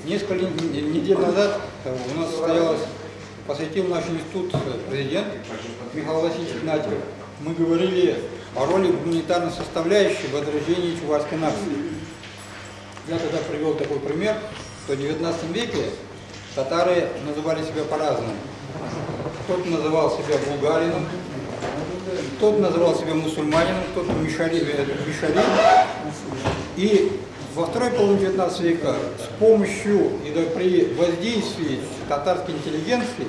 Несколько недель назад у нас состоялось, посвятил наш институт президент Михаил Васильевич Игнатьев. Мы говорили о роли гуманитарной составляющей в возрождении чувашской нации. Я тогда привел такой пример, что в XIX веке татары называли себя по-разному. Кто-то называл себя булгарином, кто-то называл себя мусульманином, кто-то мишарин. И во второй половине XIX века с помощью и при воздействии татарской интеллигенции,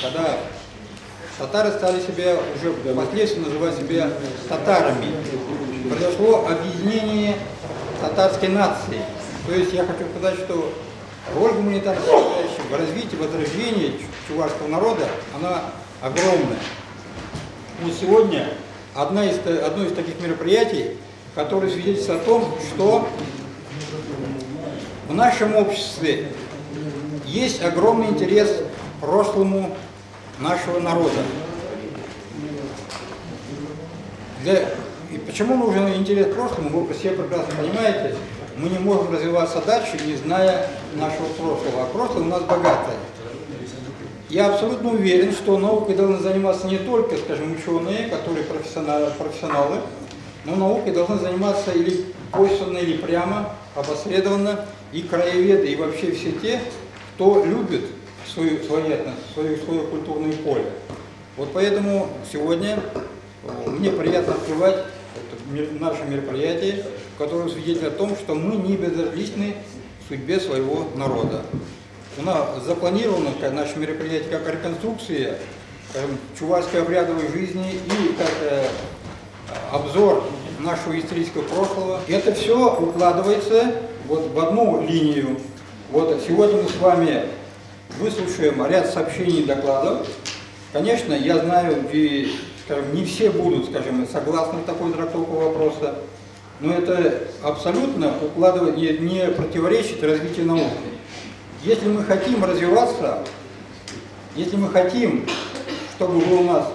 когда татары стали себя уже впоследствии называть себя татарами, произошло объединение татарской нации. То есть я хочу сказать, что роль гуманитарной составляющей в развитии, возрождении чувашского народа, она огромная. Вот сегодня одно из таких мероприятий, которое свидетельствует о том, что в нашем обществе есть огромный интерес к прошлому нашего народа. И почему нужен интерес к прошлому, вы все прекрасно понимаете, мы не можем развиваться дальше, не зная нашего прошлого, а прошлое у нас богатое. Я абсолютно уверен, что наукой должны заниматься не только, скажем, ученые, которые профессионалы, но наукой должны заниматься или косвенно, или прямо, опосредованно, и краеведы, и вообще все те, кто любит свое культурное поле. Вот поэтому сегодня мне приятно открывать наше мероприятие, которое свидетельствует о том, что мы не безразличны судьбе своего народа. У нас запланировано наше мероприятие как реконструкция чувашской обрядовой жизни и как обзор нашего исторического прошлого. И это все укладывается вот в одну линию. Вот сегодня мы с вами выслушаем ряд сообщений и докладов. Конечно, я знаю, и, скажем, не все будут, скажем, согласны с такой трактовкой вопроса, но это абсолютно укладывает, не противоречит развитию науки. Если мы хотим развиваться, если мы хотим, чтобы было у нас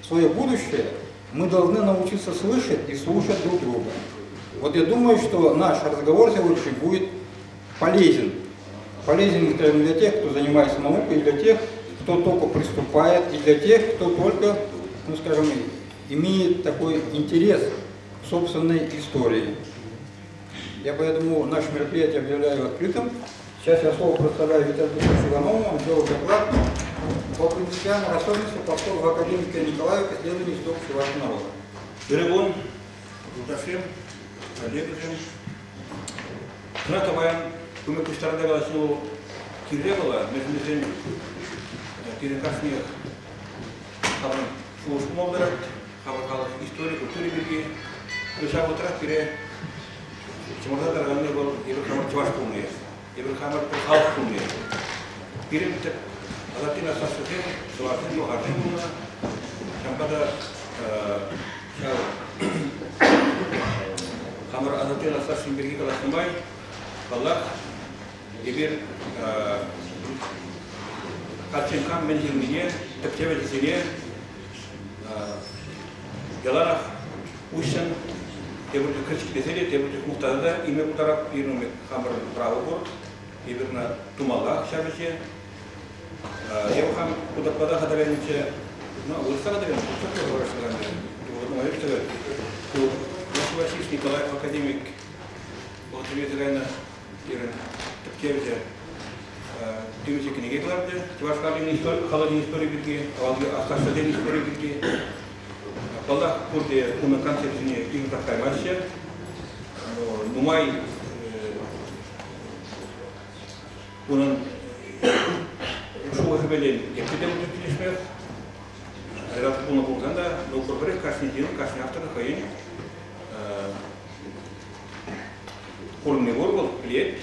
свое будущее, мы должны научиться слышать и слушать друг друга. Вот я думаю, что наш разговор сегодня будет полезен. Полезен, скажем, для тех, кто занимается наукой, и для тех, кто только приступает, и для тех, кто только, ну, скажем, имеет такой интерес к собственной истории. Я поэтому наше мероприятие объявляю открытым. Сейчас я слово представляю Виталию Петровичу Иванову, он сделал доклад по принципиальным особенностям подхода академика Николаева к исследованию истоков чувашского народа. Деревон, Луташем, Олеговичем. Знатовая, мы кустарда голосил Кирилла, между Кирикашних, Хаван Шушмолдерат, Хаван истории, культуры беги, Люша утра, Кире, Чемурда Дарганный был, и Рухамар Чувашкумный, и Рухамар Пухалкумный. Кирим Алатина Сасухим, Сувартин Лухашимуна, Чампада Хамар Алатина Сасухим Берги Каласумай, Баллах, Ибир Каченкам Мензилмине, Тептевелизине, Яларах, Ущен, Тебуты Кричкесели, Тебуты Мухтада, имя Кутарак, Ирнуми Хамар Правобор, Ибирна Тумалах, Шабиче, Евхам Кудапада Хадаленче, ну, Улсадаленче, что ты говоришь, наш Василий Николаев, академик, вот Ветерана, Ирен Тептевелизине, Тимати книги главные, чувашкалин истории, холодный истории бирки, осташаден истории бирки, Баллах курде на концепции им такая масса, Нумай унан шоу хабелен, я придем к телешмер, раз буна булганда, но корпорат каждый день, каждый автор хаин, полный воргал, лет.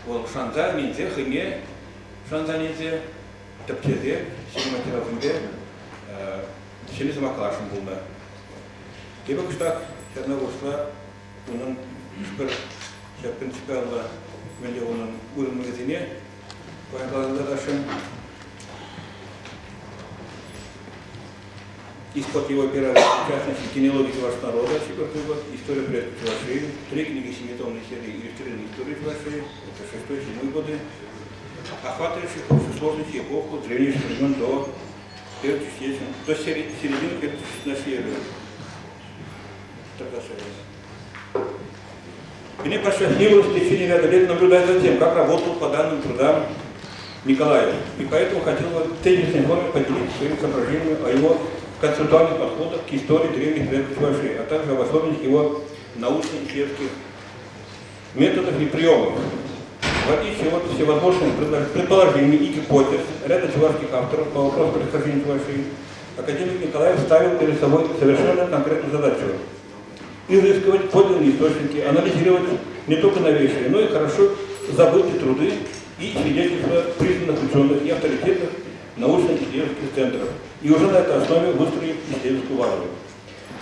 Ол шанза низе химе шанза низе тепчеде синематографында шене замаклашым булды. Кебе куштак Черногорска унун бир принципиалда менде унун уйрым магазине коянкалында дашын из-под его пера, в частности, «Генеалогия чувашского народа», 4 год, «История предков Чувашии», 3 книги семитомной серии «Иллюстрированная история Чувашии», это 6-7 годы, охватывающих общую сложность эпоху древнейших времен до середины первой тысячелетия эры. Мне посчастливилось в течение ряда лет наблюдать за тем, как работал по данным трудам Николаев. И поэтому хотел бы в тезисной форме поделиться своими соображениями о его концептуальных подходах к истории древних предков Чувашии, а также об особенностях его научно-исследовательских методов и приемов. В отличие от всевозможных предположений и гипотез ряда чувашских авторов по вопросу происхождения Чувашии, академик Николаев ставил перед собой совершенно конкретную задачу – изыскивать подлинные источники, анализировать не только новейшие, но и хорошо забытые труды и свидетельства признанных ученых и авторитетных научно-исследовательских центров, и уже на этой основе выстроить исследовательскую базу.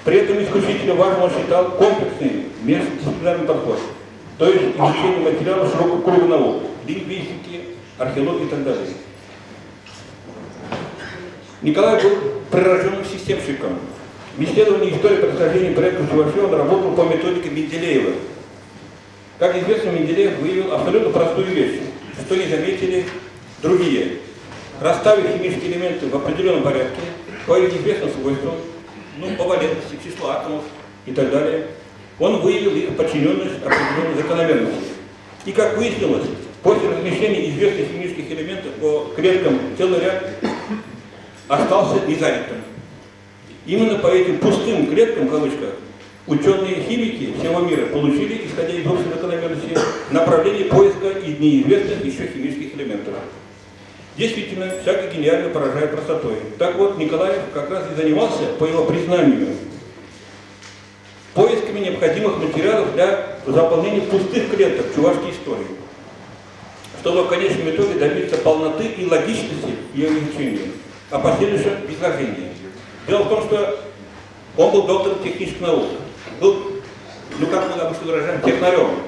При этом исключительно важным он считал комплексный междисциплинарный подход, то есть изучение материалов широкого круга наук, лингвистики, археологии и так далее. Николай был прирожденным системщиком. В исследовании истории происхождения предков Чувашии он работал по методике Менделеева. Как известно, Менделеев выявил абсолютно простую вещь, что не заметили другие. Расставив химические элементы в определенном порядке, по их известным свойствам, по валентности, числу атомов и так далее, он выявил их подчиненность определенной закономерности. И как выяснилось, после размещения известных химических элементов по клеткам целый ряд остался незанятым. Именно по этим пустым клеткам, в кавычках, ученые-химики всего мира получили, исходя из общей закономерности, направление поиска и неизвестных еще химических элементов. Действительно, всякий гениально поражает простотой. Так вот, Николаев как раз и занимался, по его признанию, поисками необходимых материалов для заполнения пустых клеток чувашской истории, чтобы в конечном итоге добиться полноты и логичности ее изучения, а последующем изложения. Дело в том, что он был доктором технических наук, был, как мы обычно выражаем, технарем,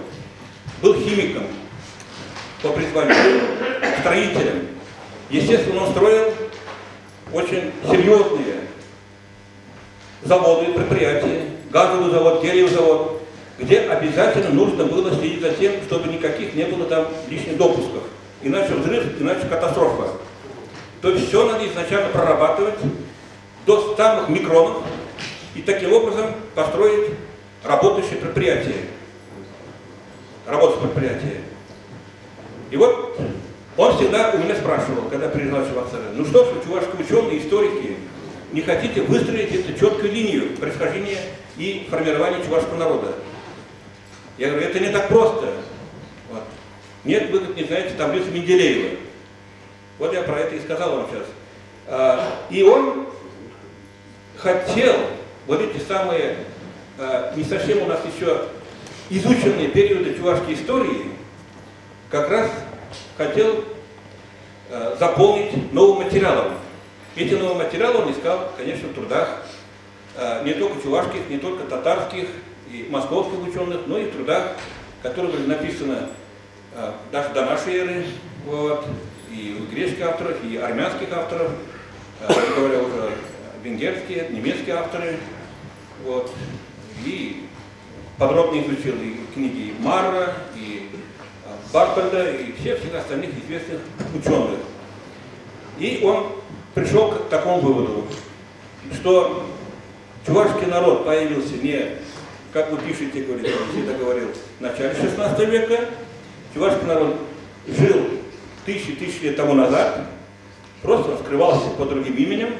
был химиком по призванию, строителем. Естественно, он строил очень серьезные заводы, предприятия, газовый завод, деревый завод, где обязательно нужно было следить за тем, чтобы никаких не было там лишних допусков. Иначе взрыв, иначе катастрофа. То есть все надо изначально прорабатывать до самых микронов и таким образом построить работающее предприятие. И вот он всегда у меня спрашивал, когда приезжал в Чувашию, ну что ж, чувашские ученые, историки, не хотите выстроить эту четкую линию происхождения и формирования чувашского народа? Я говорю, это не так просто. Вот. Нет, вы не знаете таблицу Менделеева. Вот я про это и сказал вам сейчас. И он хотел вот эти самые, не совсем у нас еще изученные периоды чувашской истории, как раз хотел заполнить новым материалом. Эти новые материалы он искал, конечно, в трудах не только чувашских, не только татарских и московских ученых, но и в трудах, которые были написаны даже до нашей эры, вот, и у греческих авторов, и армянских авторов, не говоря уже венгерские, немецкие авторы, вот, и подробно изучил и книги Марра, и Барберда, и всех остальных известных ученых. И он пришел к такому выводу, что чувашский народ появился не, как вы пишете, говорите, он всегда говорил, в начале 16 века. Чувашский народ жил тысячи лет тому назад, просто скрывался под другим именем.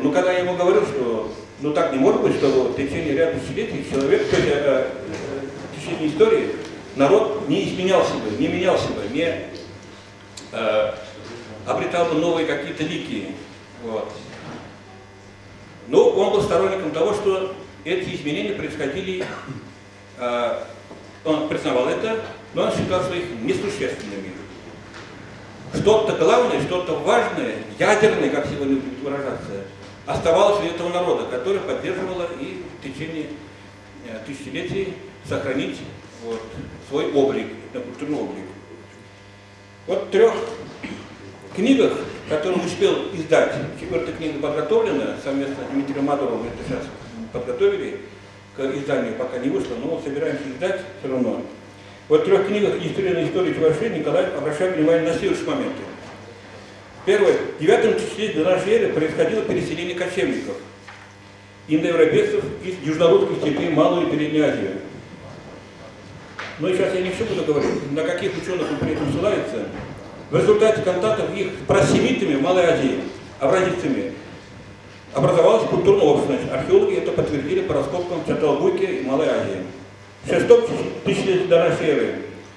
Но когда я ему говорил, что так не может быть, что в течение ряда десятилетий человек, в течение истории, народ не изменялся бы, не менялся бы, не обретал бы новые какие-то лики. Вот. Но он был сторонником того, что эти изменения происходили, он признавал это, но он считал их несущественными. Что-то главное, что-то важное, ядерное, как сегодня будет выражаться, оставалось у этого народа, которое поддерживало и в течение тысячелетий сохранить вот, свой облик, культурный облик. Вот в 3 книгах который успел издать, 4-я книга подготовлена, совместно с Дмитрием Мадуровым, мы это сейчас подготовили к изданию, пока не вышло, но собираемся издать все равно. Вот в 3 книгах истории Чувашии Николай обращает внимание на следующие моменты. Первое. В 9 тысячелетии до нашей эры происходило переселение кочевников, индоевропейцев из южнорусских степей в Малую и Переднюю Азию. Но сейчас я не все буду говорить, на каких ученых он при этом ссылается. В результате контактов их с просемитами в Малой Азии, авразийцами, образовалась культурная общность. Археологи это подтвердили по раскопкам в Чаталгуйке и Малой Азии. В 6 тысячелетии до нашей эры,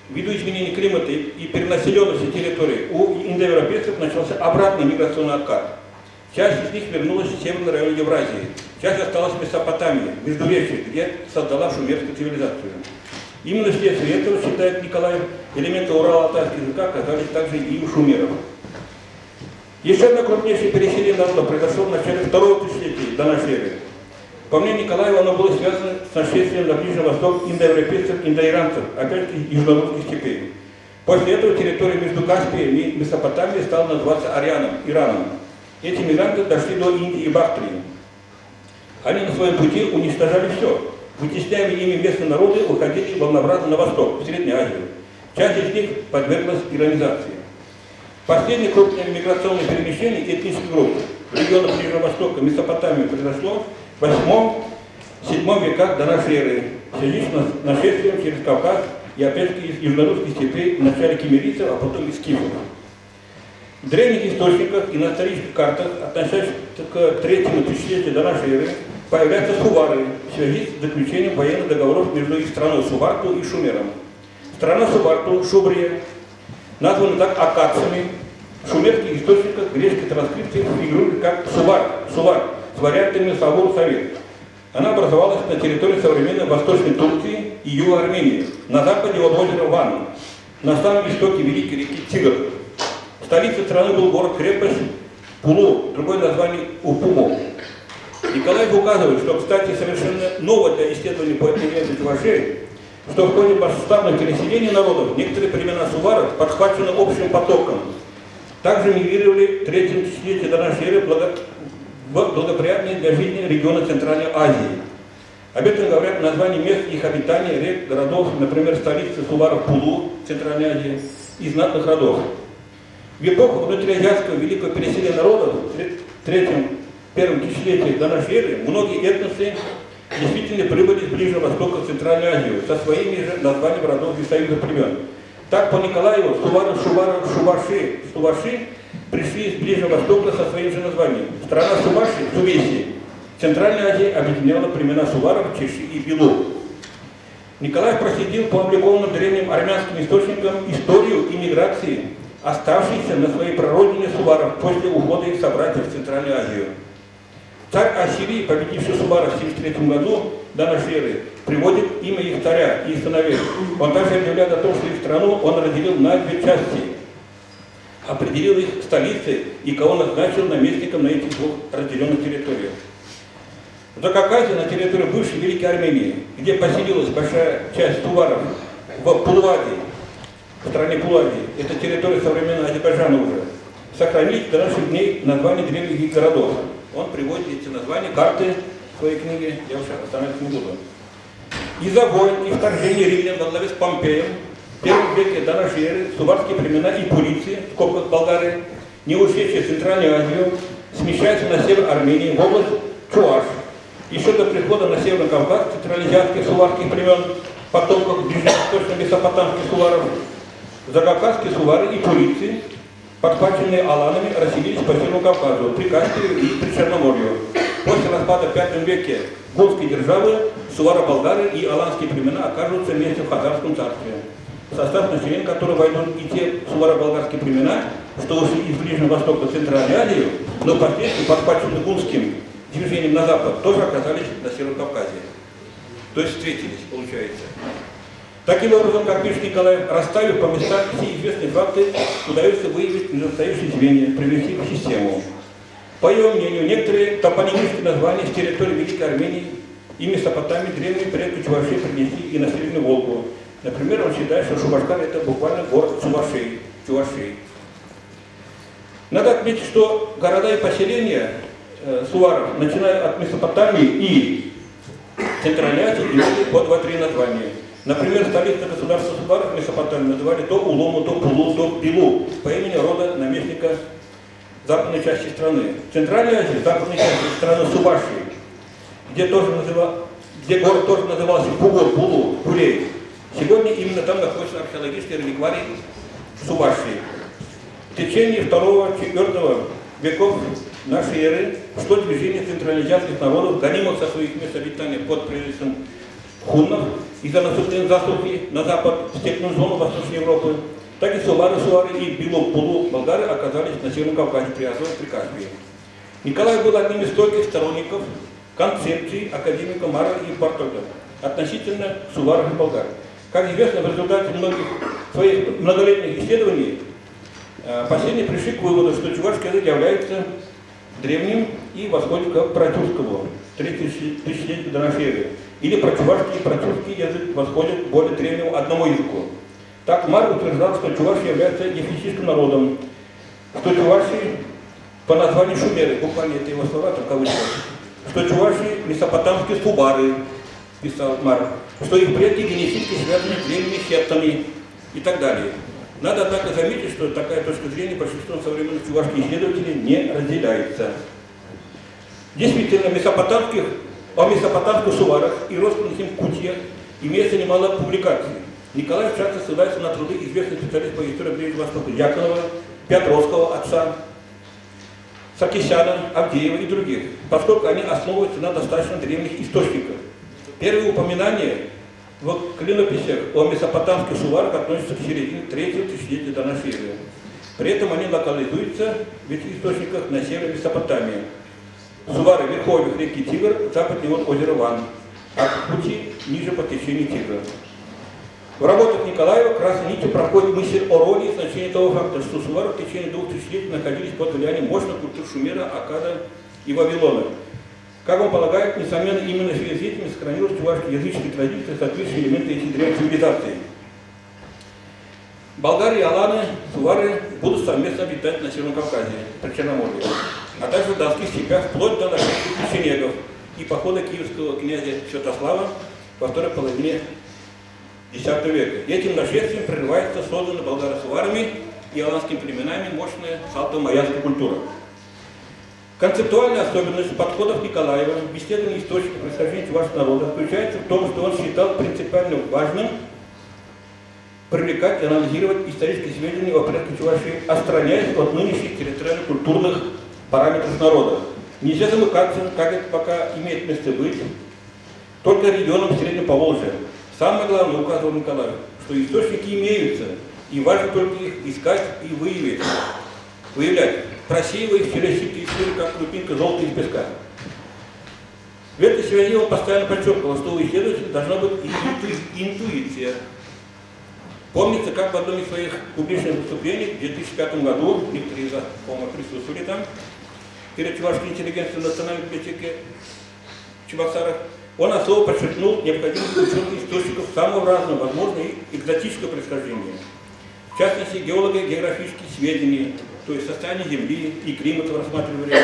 ввиду изменений климата и перенаселенности территории, у индоевропейцев начался обратный миграционный откат. Часть из них вернулась в северный район Евразии, часть осталась в Месопотамии, в Междуречье, где создала шумерскую цивилизацию. Именно вследствие этого, считает Николай, элементы урало-татарского языка оказались также и у шумеров. Еще одно крупнейшее переселение народа произошло в начале 2-го тысячелетия до нашей эры. По мнению Николаева, оно было связано с нашествием на Ближний Восток индоевропейцев, индоиранцев, опять-таки южнорусских степей. После этого территория между Каспием и Месопотамией стала называться Ираном. Эти мигранты дошли до Индии и Бактрии. Они на своем пути уничтожали все. Вытесняемые ими местные народы уходили волнообразно на восток, в Среднюю Азию. Часть из них подверглась иранизации. Последнее крупное миграционное перемещение этнических групп в регионах Ближнего Востока, Месопотамии произошло в 8-7 веках до нашей эры, в связи с нашествием через Кавказ и опять-таки из южнорусских степей, вначале кемерийцев, а потом из скифов. В древних источниках и на исторических картах, относящихся к 3-му тысячелетию до нашей эры, появляются сувары в связи с заключением военных договоров между их страной Суварту и Шумером. Страна Суварту, Шубрия, названа так акадцами. В шумерских источниках греческой транскрипции фигурирует как Сувар с вариантами Савур-Совет. Она образовалась на территории современной Восточной Турции и Юга Армении, на западе от озера Ван, на самом истоке великой реки Тигр. Столицей страны был город-крепость Пулу, другое название Упуму. Николаев указывает, что, кстати, совершенно ново для исследований по этногенезе Чувашии, что в ходе масштабных переселений народов некоторые племена суваров подхвачены общим потоком. Также мигрировали в 3-м тысячелетии до нашей эры в благоприятные для жизни регионы Центральной Азии. Об этом говорят названия мест их обитания, рек, городов, например, столицы суваров Пулу, Центральной Азии, и знатных родов. В эпоху внутриазиатского великого переселения народов в 1-м тысячелетии до нашей эры многие этносы действительно прибыли с Ближнего Востока в Центральную Азию со своими же названиями родов и союзов племен. Так по Николаеву Суваши пришли из Ближнего Востока со своим же названием. Страна Суваши, Сувеси, в Центральной Азии объединяла племена Суваров, Чеши и Белу. Николаев проследил по обликованным древним армянским источникам историю иммиграции, оставшейся на своей прародине Суваров после ухода их собратьев в Центральную Азию. Царь Ассирии, победивший Суваров в 1973 году до нашей эры, приводит имя их царя и их сыновей. Он также объявляет о том, что их страну он разделил на 2 части, определил их столицы и кого назначил наместником на этих 2 разделенных территориях. В Закавказье, на территории бывшей Великой Армении, где поселилась большая часть туваров, в Пулваде, в стране Пулваде, это территория современного Азербайджана уже, сохранились до наших дней названия древних городов. Он приводит эти названия, карты в своей книге, я уже останавливаться не буду. Из-за войн и вторжений римлян во главе с Помпеем в 1 веке до нашей эры суварские племена и пулийцы, в скобках Болгарии, не ушедшие в Центральную Азию, смещаются на север Армении, в область Чуваш. Еще до прихода на Северный Кавказ централизиатских суварских племен, потомков ближневосточно-месопотамских суваров, закавказские сувары и пулийцы, подхваченные аланами, расселились по Северному Кавказу, при Каспию и при Черноморью. После распада в V веке гунской державы сувары-болгары и аланские племена окажутся вместе в Хазарском царстве, в состав населения которого войдут и те сувары-болгарские племена, что ушли из Ближнего Востока в Центральную Азию, но впоследствии подхвачены гунским движением на запад, тоже оказались на Северном Кавказе. То есть встретились, получается. Таким образом, как пишет Николаев, расставив по местам все известные факты, удается выявить недостающие звенья, привести в систему. По его мнению, некоторые топонимические названия с территории Великой Армении и Месопотамии древние предки Чуваши принесли и на Среднюю Волгу. Например, он считает, что Шубашкар это буквально город Чувашей. Надо отметить, что города и поселения суваров, начиная от Месопотамии и Центральной Азии, имели по 2-3 названия. Например, столица государства суваров Месопотамии называли то Улому, то Пулу, то Пилу, по имени рода наместника западной части страны. В Центральной Азии, западной части страны Сувашии, где город тоже назывался Пугор, Пулу, Пулей. Сегодня именно там находится археологический реликварий Сувашии. В течение 2-4 веков нашей эры шло движение центральноазиатских народов, гонимых со своих мест обитания под правительством хуннов из-за наступления засухи на запад, в степную зону Восточной Европы, так и сувары и Билу-Пулу болгары оказались на Северном Кавказе, при Азове, при Каспии. Николай был одним из стольких сторонников концепций академика Мара и Бартольда относительно суваров и болгар. Как известно, в результате многих своих многолетних исследований последние пришли к выводу, что чувашский язык является древним и восходит к протюркскому, 3 тысячелетия до нашей эры. Или прочувашский и протюркский язык восходит к более древнему одному языку. Так Мар утверждал, что чуваши являются ефетическим народом, что чуваши по названию шумеры, буквально это его слова, там кавычки, что чуваши месопотамские субары, писал Мар, что их предки генетически связаны с древними хеттами и так далее. Надо, однако, заметить, что такая точка зрения большинством современных чувашских исследователей не разделяется. Действительно, о месопотамских суварах и родственных им кутьях имеется немало публикаций. Николай, в частности, ссылается на труды известных специалистов по истории Ближнего Востока Яковлева, Петровского, отца, Саркисяна, Авдеева и других, поскольку они основываются на достаточно древних источниках. Первые упоминания в клинописях о месопотамских суварах относятся к середине 3-го тысячелетия до нашей эры. При этом они локализуются в этих источниках на севере Месопотамии. Сувары верховьях реки Тигр, западнее от озера Ван, а пути ниже по течению Тигра. В работах Николаева красной нитью проходит мысль о роли и значении того факта, что сувары в течение 2 тысячелетий находились под влиянием мощных культур Шумера, Аккада и Вавилона. Как он полагает, несомненно, именно в связи с этим сохранилась чувашская языческая традиция, соответствующие элементы этих древних цивилизаций. Болгары и аланы, сувары будут совместно обитать на Северном Кавказе, при Черноморье, а также в донских степях, вплоть до нашествия печенегов и похода киевского князя Святослава во второй половине X века. Этим нашествием прерывается созданная болгаро-суварами и аланскими племенами мощная салто-майянская культура. Концептуальная особенность подходов Николаева в исследовании источников происхождения чувашского народа заключается в том, что он считал принципиально важным привлекать и анализировать исторические сведения о предках Чувашии, отстраняясь от нынешних территориально-культурных параметров народа. Нельзя замыкаться, как это пока имеет место быть, только регионом Среднего Поволжья. Самое главное, указывал Николаев, что источники имеются, и важно только их искать и выявлять, просеивая их через сети истории, как крупинка золота из песка. В этой связи он постоянно подчеркивал, что у исследователя должна быть интуиция. Помнится, как в одном из своих публичных выступлений в 2005 году, некоторые из вас, по-моему, присутствовали там, перед чувашской интеллигенцией в Национальной библиотеке в Чебоксарах, он особо подчеркнул необходимость учетных источников самого разного, возможно, и экзотического происхождения. В частности, геолого-географические сведения, то есть состояние земли и климата рассматривали.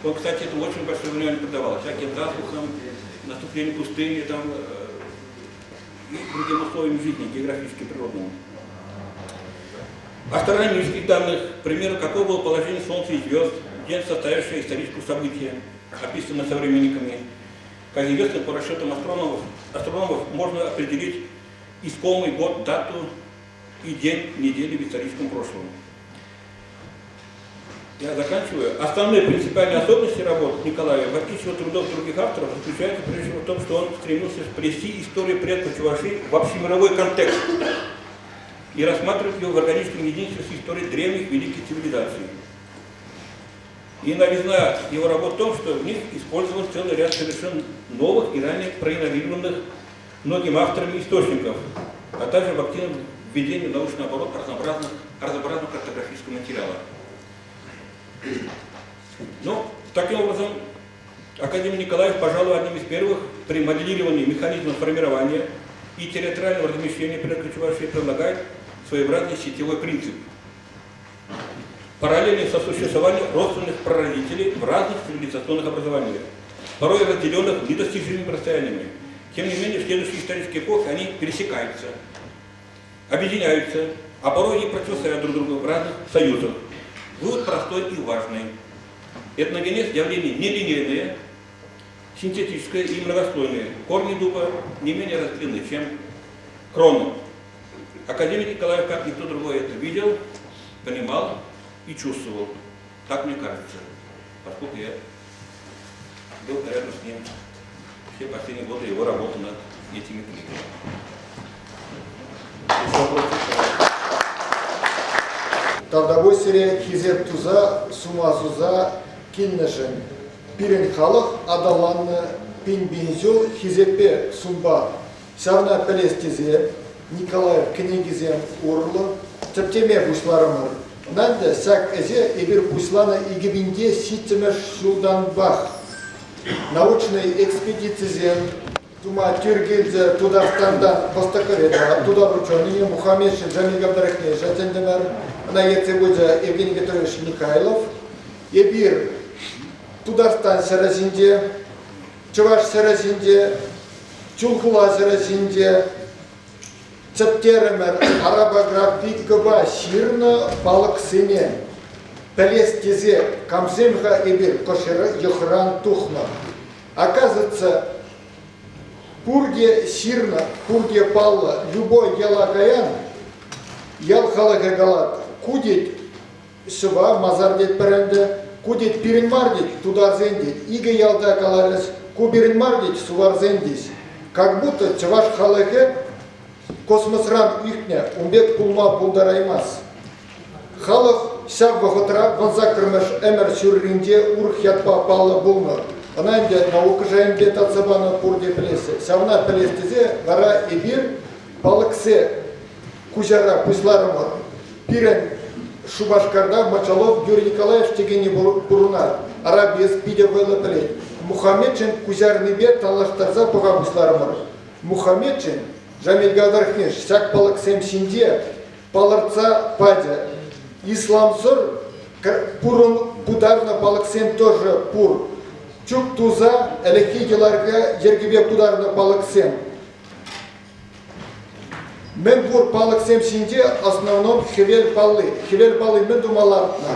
Он, кстати, этому очень большое внимание придавал. Всяким засухам, наступлению пустыни, там, и другим условиям жизни, географически природным. Астрономических данных, к примеру, какое было положение Солнца и звезд, день состоявшее историческое событие, описанное современниками. Как известно, по расчетам астрономов можно определить искомый год, дату и день недели в историческом прошлом. Я заканчиваю. Основные принципиальные особенности работы Николая, в отличие от трудов других авторов, заключаются прежде всего в том, что он стремился вплести историю предков Чувашии в общемировой контекст и рассматривать его в органическом единстве с историей древних великих цивилизаций. И новизна его работ в том, что в них использован целый ряд совершенно новых и ранее проигнорированных многими авторами источников, а также в активном введении в научный оборот разнообразного картографического материала. Ну, таким образом, академик Николаев, пожалуй, одним из первых при моделировании механизмов формирования и территориального размещения предков Чувашии предлагает своеобразный сетевой принцип. параллельно сосуществованию родственных прародителей в разных цивилизационных образованиях, порой разделенных недостижимыми расстояниями. Тем не менее, в следующие исторические эпохи они пересекаются, объединяются, а порой и противостоят друг другу в разных союзах. Вывод простой и важный. Этногенез – явление нелинейное, синтетическое и многослойное. Корни дуба не менее разделены, чем кроны. Академик Николаев, как никто другой, это видел, понимал и чувствовал. Так мне кажется, поскольку я был рядом с ним все последние годы его работы над этими книгами. Тавдабой сире хизет туза, сумазуза, киннешен. Пирен халах адаланны пинбинзюл хизепе сумба. Сявна пелестизе, Николаев книгизем урлы, тептеме бушларымыр. Нанде сак эзе ибир бушлана игибинде ситимеш шулдан бах. Научный экспедициям тума Тюргельзе Тудавстанда Постакарета, туда врученные Мухаммед Джамиль Габдарахне, Жатендемер, на Ецебудя Евгений Петрович Михайлов, Ебир Тудавстан Саразинде, Чуваш Саразинде, Чулхула Саразинде, Цептеремер, арабографик Габа, Сирна, Балаксине, Пелестизе, Камзимха Ибир, Кошера, Йохран Тухна. Оказывается, Пурге Сирна, Пурге Палла, любой Ялагаян, Ялхалага Галат, Кудит Сува, Мазардет Перенде, Кудит Пиринмардит, Тударзендит, Ига Ялда Каларес, Кубиринмардит, Суварзендис. Как будто Чаваш Халаге, Космосрам Ихня, Умбек Пулма Пулдараймас. Халах Сяк Бахотра, Ванзакрмеш Эмер Сюрринде, Урхятпа Палла Булнар. Она имеет наука же имеет от Забана Пурде Плесе. Сявна Плестизе, Вара Ибир, Палаксе, Кузяра, Пусларама, Пирен, Шубашкарда, Мачалов, Юрий Николаевич, Тегени Бурунар, Арабия, Спидя Велаплей, Мухаммедчин, Кузяр Небе, Талаштарза, Пуга Пусларама, Мухаммедчин, Жамиль Гадархнеш, Сяк Палаксем Синде, Паларца Падя, Исламсур, Пурун Пударна Палаксем тоже Пур. Чук туза, элекидиларга, ергибе пударна палаксем. Мен бур палаксем синде основном хевель палы. Хевель палы мен думалартна.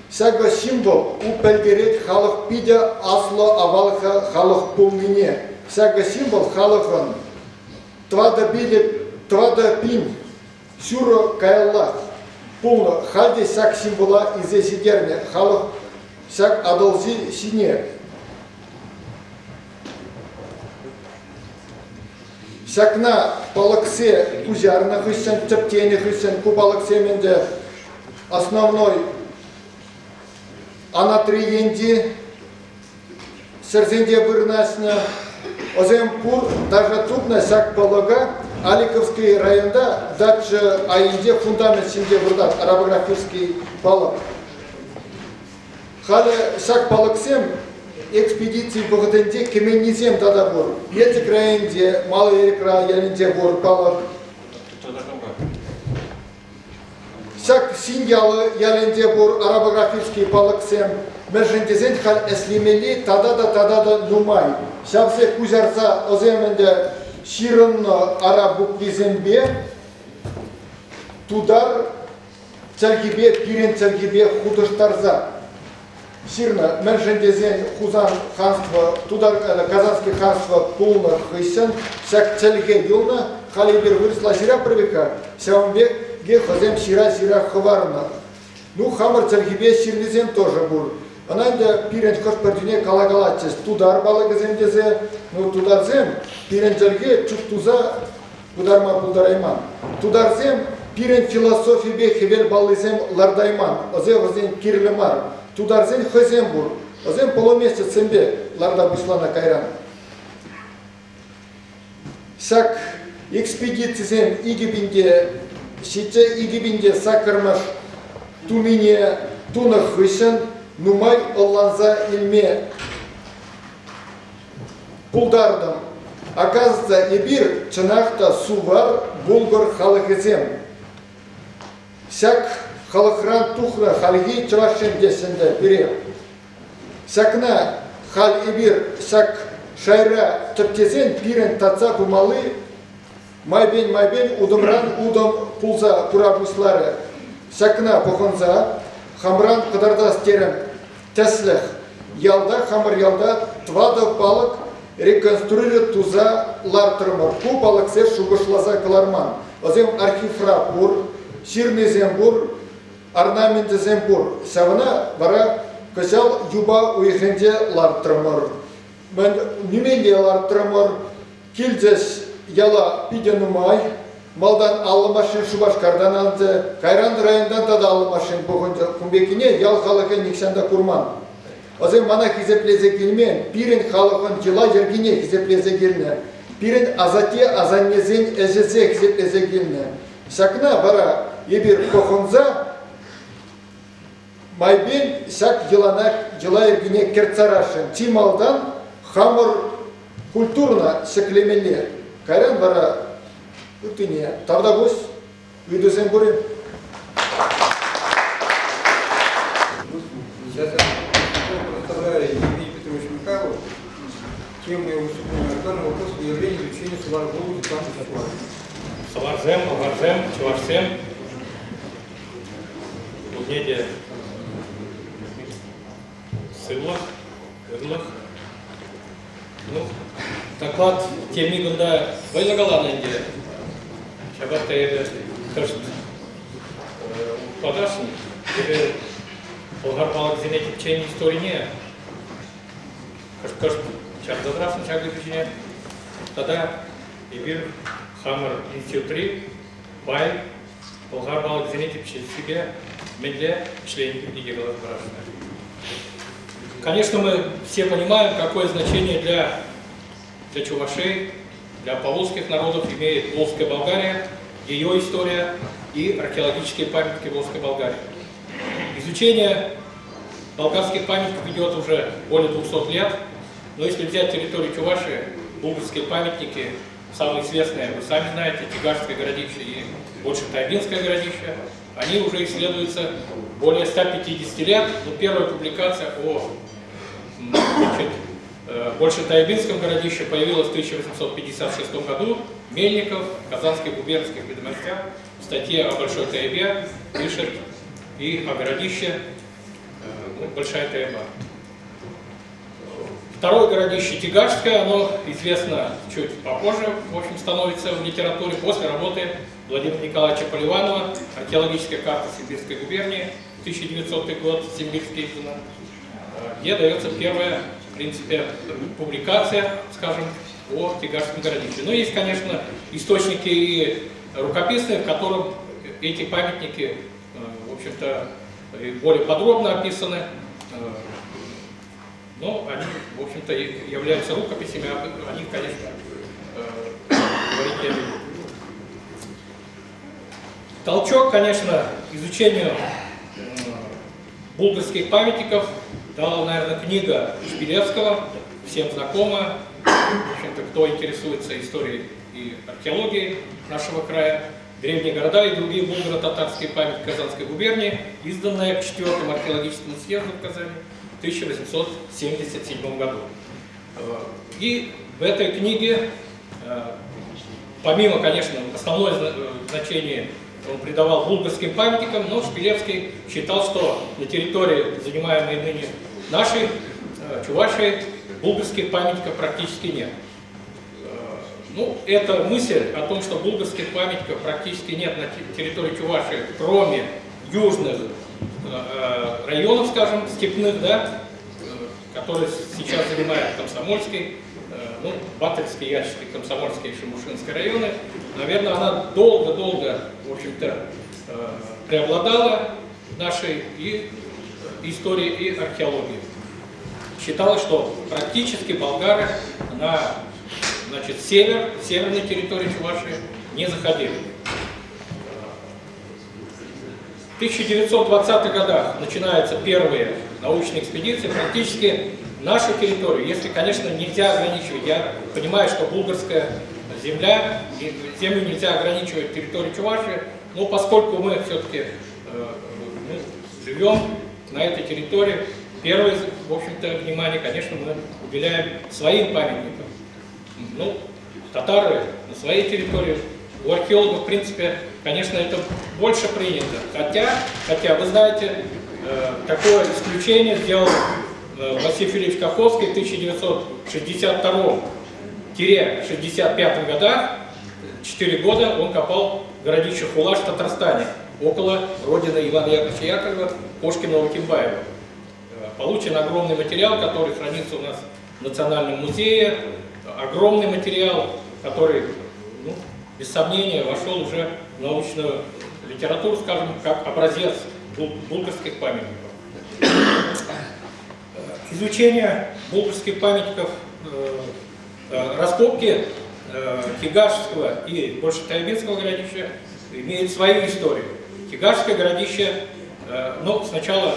Сяга символ у пельгерет халах пидя асло авалха халах пулмине. Сяга символ халахан. Твада биде, твада пин. Сюро кайлах. Пулно халде сяк символа изе сидерне. Халах сяк адалзи сине. Сякна Палаксе Кузярна Хысян, Цептени Хысян, Кубалаксе Менде основной Анатриенди, Серзенде Бырнасна, Оземпур, даже трудно сяк Палага, Аликовский районда, дальше Аинде, фундамент Синде Бурдат, арабографический Палак. Хале сяк Палаксем, экспедиции Богатенде, Кеменизем Дадабур, Етик Раенде, Малый Рекра, Ялинде Бур, Палак. Сяк Синьялы, Ялинде Бур, арабографический Палаксем, Мержендезен Халь Эслимели, Тадада Нумай. Сявсе Кузярца Оземенде, Ширын Арабуквизембе, Тудар, Царгибе, Пирен Царгибе, Худоштарза. Сирна, Мержендезен, Хузан ханство, Тудар, Казанский ханство, Пулна, Хысян, Сяк Цельге Юлна, Халибер выросла Сира Правика, Сяумбек, Ге Хазем Сира Хаварна. Ну, Хамар Цельгибе, Сирнезем тоже был. Она инде Пирен Хошпардине Калагалатис, Тудар Балагаземдезе, ну Тударзем, Пирен Цельге, Чуктуза, Тударма Пулдарайман. Тударзем, Пирен философии бе Хевель Баллизем Лардайман, Озе Вазен Кирлемар. Тударзен Хозембур, Озем полумесяц Сембе, Ларда Буслана Кайран. Сак экспедициям Игибинде, Сите Игибинде Сакармаш, Тумине, Туна Хысян, Нумай Олланза Ильме, Пулдардам. Оказывается, Ибир, Чанахта, Сувар, Булгар Халахезем. Сяк халықран тухна халги чырашын десінде бире. Сәкна хал ибир сәк шайра тіптезен пирен татса бумалы майбен удымран удым пулза курабуслары. Сәкна бұғынза хамран қыдардас терім тәсліх ялда хамыр ялда твада балық реконструирует туза лартырмыр. Ку балық сер шугышлаза кыларман. Озем архивра бур, сирный зембур, орнаменты зембур. Сәвіна бара көсел юба уйхенде лартырмыр. Мен неменде лартырмыр, килдес яла пиденумай, малдан аллы машин Шубашкардан алды, Кайран райондан тада аллы машин бұғынды күмбекіне ял халықы никсанда курман. Озем мана хизеплезе келмен, пирен халықын жила ергене хизеплезе келіне. Пирен азате азаннезен әжезе хизеплезе келіне. Сәкна бара ебір бұғынза, майбен сәк жила ергене керцарашын. Тималдан хамыр культурна сәклемелер. Кайран бара утыне. Тавда гос, үйдізен бұрын. Сейчас я представляю Евгений Петрович Михайлов, тему его выступления актуальный вопрос выявления изучения Саваргулу и Танцевала. Саварзем, Агарзем, Чувашсем, Угнеде, Сывлах, Ырлах. Ну, доклад темигунда байлагаланынде Шабаттайда кышт подашын, или Болгар балық зенетик чейн историне кышт чардадрасын чагы күшіне, тада ебір Хамыр институтри бай Болгар балық зенетик себе менде членник книги голос барашына. Конечно, мы все понимаем, какое значение для чувашей, для поволжских народов имеет Волжская Болгария, ее история и археологические памятники Волжской Болгарии. Изучение болгарских памятников идет уже более 200 лет, но если взять территорию Чувашии, булгарские памятники, самые известные, вы сами знаете, Тигашское городище и Большетайбинское городище, они уже исследуются более 150 лет, но первая публикация о Большетайбинском городище появилась в 1856 году. Мельников в Казанских губернских ведомостях в статье о Большой Тайбе пишет и о городище Большая Тайба. Второе городище Тигашское, оно известно чуть попозже, в общем, становится в литературе после работы Владимира Николаевича Поливанова, археологическая карта Симбирской губернии, 1900 год, Симбирский издана, где дается первая, в принципе, публикация, скажем, о Тигашском городище. Но есть, конечно, источники и рукописные, в которых эти памятники, в общем-то, более подробно описаны. Но они, в общем-то, являются рукописями, о них, конечно, говорить я не буду. Толчок, конечно, изучению булгарских памятников дала, наверное, книга Шпилевского, всем знакома. В общем-то, кто интересуется историей и археологией нашего края, древние города и другие булгаро-татарские памятники Казанской губернии, изданная к 4-му археологическому съезду в Казани в 1877 году. И в этой книге, помимо, конечно, основное значение он придавал булгарским памятникам, но Шпилевский считал, что на территории, занимаемой ныне нашей, Чувашии, булгарских памятников практически нет. Ну, эта мысль о том, что булгарских памятников практически нет на территории Чувашии, кроме южных районов, скажем, степных, да, которые сейчас занимают Комсомольский, ну, Батырский, Ящский, Комсомольский и Шимушинский районы, наверное, она долго-долго, в общем-то, преобладала в нашей и истории, и археологии. Считалось, что практически болгары на, значит, северной территории Чувашии не заходили. В 1920-х годах начинаются первые научные экспедиции, практически нашу территорию, если, конечно, нельзя ограничивать, я понимаю, что булгарская земля, землю нельзя ограничивать территорию Чувашии, но поскольку мы все-таки мы живем на этой территории. Первое, в общем-то, внимание, конечно, мы уделяем своим памятникам. Ну, татары на своей территории. У археологов, в принципе, конечно, это больше принято. Хотя вы знаете, такое исключение сделал Василий Филиппович Каховский в 1962-65 годах. 4 года он копал в городище Хулаш в Татарстане, около родины Ивана Яковлевича Яковлева, Кошкина-Лукимбаева. Получен огромный материал, который хранится у нас в Национальном музее. Огромный материал, который, ну, без сомнения, вошел уже в научную литературу, скажем, как образец булгарских памятников. Изучение булгарских памятников, раскопки Кигашского и Большетайбинского городища имеют свою историю. Кигашское городище, ну, сначала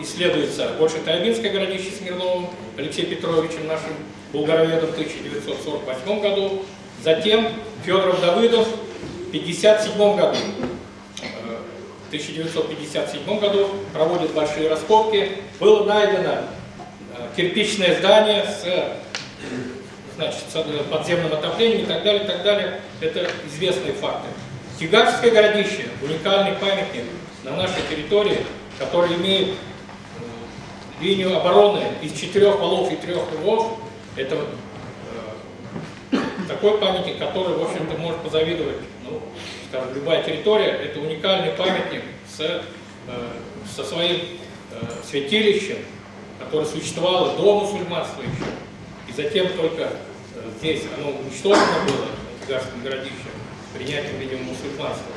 исследуется Большетайбинское городище Смирновым Алексеем Петровичем, нашим булгароведом, в 1948 году. Затем Федоров Давыдов в 1957 году. В 1957 году проводят большие раскопки. Было найдено кирпичное здание с, значит, с подземным отоплением и так далее, и так далее. Это известные факты. Кигашское городище – уникальный памятник на нашей территории, который имеет линию обороны из 4 валов и 3 рвов. Это такой памятник, который, в общем-то, может позавидовать, ну, скажем, любая территория. Это уникальный памятник со своим святилищем, которое существовало до мусульманства еще. И затем только здесь оно уничтожено было, в Кигашском городище, принятием, видимо, мусульманства.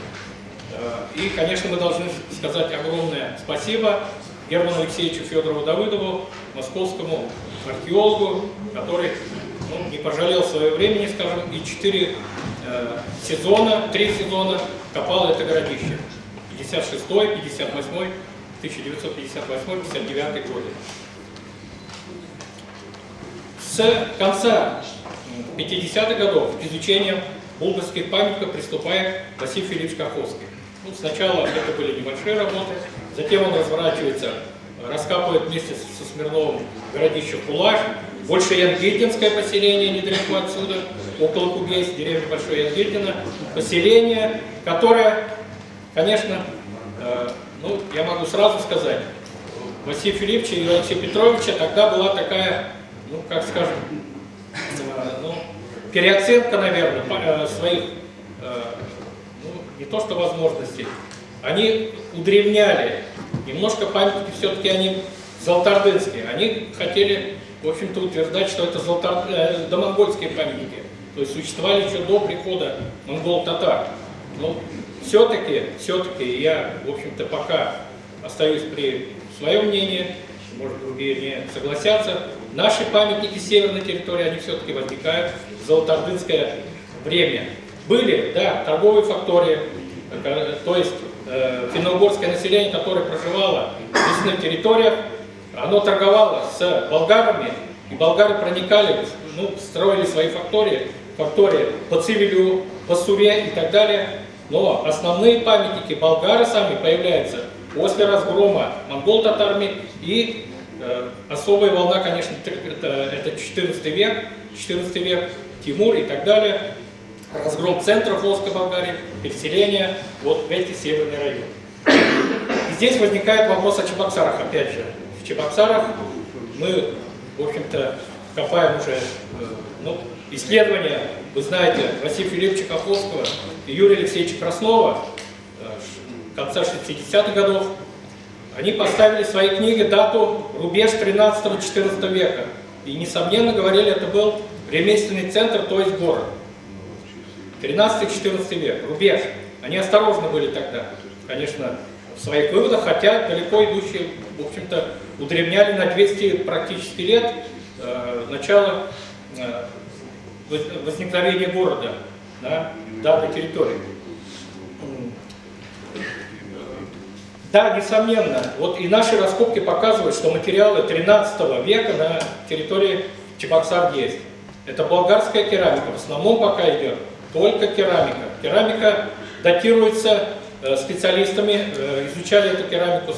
И, конечно, мы должны сказать огромное спасибо Герману Алексеевичу Федорову Давыдову, московскому археологу, который, ну, не пожалел своего времени, скажем, и 3 сезона копал это городище. 56-й, 58-й, 1958-59 годы. С конца 50-х годов к изучению булгарских памятников приступает Василий Филиппович Каховский. Ну, сначала это были небольшие работы, затем он разворачивается, раскапывает вместе со Смирновым городище Хулаш, Большое Янгильдинское поселение недалеко отсюда, около Кугейс, деревня Большое Янгильдино, поселение, которое, конечно, ну, я могу сразу сказать, Василия Филипповича и Алексея Петровича тогда была такая, ну, как скажем, ну, переоценка, наверное, своих, ну, не то что возможностей, они удревняли, немножко памятники все-таки они золотоордынские, они хотели, в общем-то, утверждать, что это домонгольские памятники, то есть существовали еще до прихода монгол-татар. Но все-таки я, в общем-то, пока остаюсь при своем мнении, может, другие не согласятся, наши памятники северной территории, они все-таки возникают в золотоордынское время. Были, да, торговые фактории, то есть финно-угорское население, которое проживало в лесных территориях, оно торговало с болгарами, и болгары проникали, ну, строили свои фактории по Цивилю, по Суре и так далее. Но основные памятники болгары сами появляются после разгрома монгол-татарами, и особая волна, конечно, это 14 век, Тимур и так далее, разгром центра Волжской Болгарии, переселение вот в эти северные районы. И здесь возникает вопрос о Чебоксарах, опять же. В Чебоксарах мы, в общем-то, копаем уже, ну, исследования, вы знаете, Василия Филипповича Каховского и Юрия Алексеевича Краснова конца 60-х годов. Они поставили в своей книге дату рубеж 13-14 века. И, несомненно, говорили, это был ремесленный центр, то есть город. 13-14 век, рубеж. Они осторожны были тогда, конечно, в своих выводах, хотя далеко идущие, в общем-то, удревняли на 200 практически лет начало возникновения города на данной территории. Да, несомненно, вот и наши раскопки показывают, что материалы 13 века на территории Чебоксар есть. Это болгарская керамика, в основном пока идет только керамика. Керамика датируется специалистами, изучали эту керамику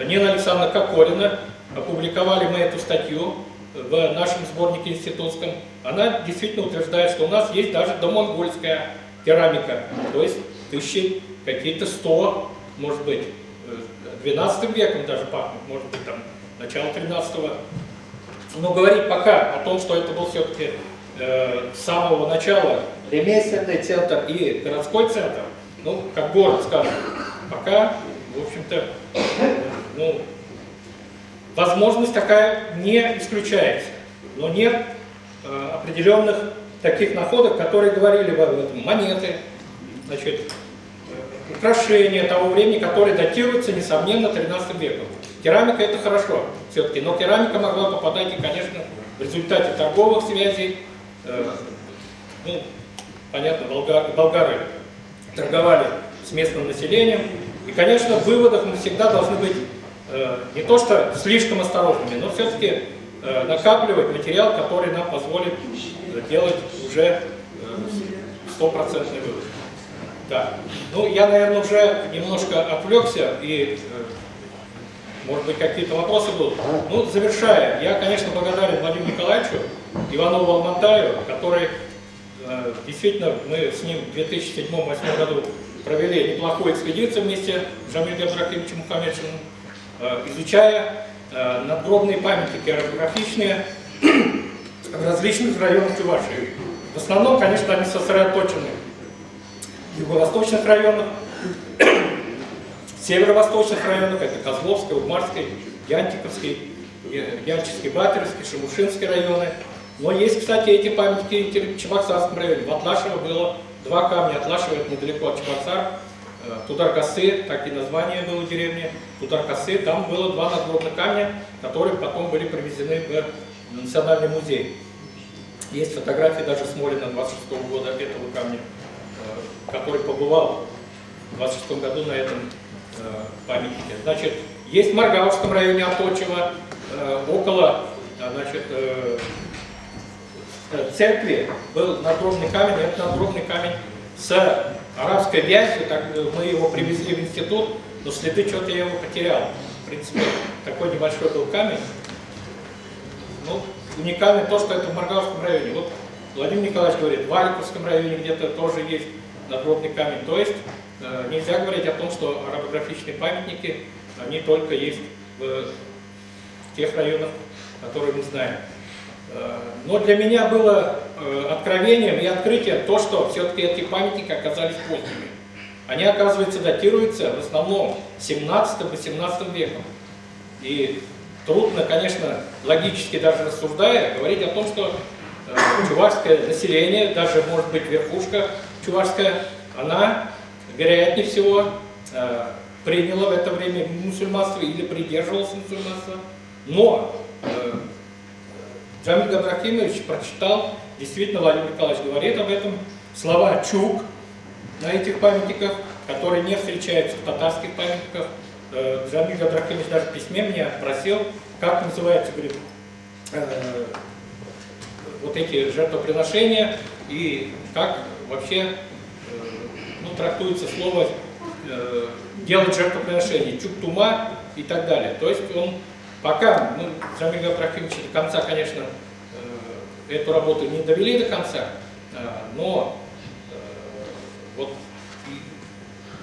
Нина Александровна Кокорина, опубликовали мы эту статью в нашем сборнике институтском. Она действительно утверждает, что у нас есть даже домонгольская керамика, то есть тысячи какие-то 100, может быть, 12 веком даже пахнет, может быть, там, начало 13-го. Но говорить пока о том, что это был все-таки с самого начала ремесленный центр и городской центр, ну, как город, скажем, пока, в общем-то, ну, возможность такая не исключается. Но нет определенных таких находок, которые говорили бы об этом. Монеты, значит, украшения того времени, которые датируются, несомненно, 13 веком. Керамика — это хорошо все-таки, но керамика могла попадать и, конечно, в результате торговых связей. Ну, понятно, болгары торговали с местным населением. И, конечно, в выводах мы всегда должны быть не то что слишком осторожными, но все-таки накапливать материал, который нам позволит делать уже стопроцентный вывод. Да. Ну, я, наверное, уже немножко отвлекся, и, может быть, какие-то вопросы будут. Ну, завершая, я, конечно, благодарен Владимиру Николаевичу Иванову Алмантаю, который, действительно, мы с ним в 2007-2008 году провели неплохую экспедицию вместе с Джамилем Абдрахимовичем Мухаммедшиным, изучая надгробные памятники керамографичные в различных районах Чувашии. В основном, конечно, они сосредоточены в юго-восточных районах, северо-восточных районах, это Козловской, Удмуртской, Янтиковский, Янческий, Батыревский, Шемушинский районы. Но есть, кстати, эти памятники и в Чебоксарском районе. В Атлашево было 2 камня. Атлашево — это недалеко от Чебоксар. Тудар-Косы, так и название было деревни. Тудар-Косы, там было 2 надгробных камня, которые потом были привезены в Национальный музей. Есть фотографии даже Смолина 26-го года этого камня, который побывал в 26-м году на этом памятнике. Значит, есть в Маргаушском районе Оточево, около, значит, церкви был надгробный камень. Это надгробный камень с арабской вязью, так, мы его привезли в институт, но следы что-то я его потерял. В принципе, такой небольшой был камень. Ну, уникально то, что это в Маргаушском районе. Вот Владимир Николаевич говорит, в Валиковском районе где-то тоже есть надгробный камень. То есть нельзя говорить о том, что арабографичные памятники, они только есть в тех районах, которые мы знаем. Но для меня было откровением и открытием то, что все-таки эти памятники оказались поздними. Они, оказывается, датируются в основном 17-18 веком. И трудно, конечно, логически даже рассуждая, говорить о том, что чувашское население, даже, может быть, верхушка чувашская, она, вероятнее всего, приняла в это время мусульманство или придерживалась мусульманства. Но Джамиль Абдрахимович прочитал, действительно, Владимир Николаевич говорит об этом, слова «чук» на этих памятниках, которые не встречаются в татарских памятниках. Джамиль Абдрахимович даже в письме меня просил, как называется, говорит, вот эти жертвоприношения и как вообще ну, трактуется слово делать жертвоприношение, чук-тума и так далее. То есть он пока, ну, Джамиль Абдрахимович до конца, конечно, эту работу не довели до конца, но вот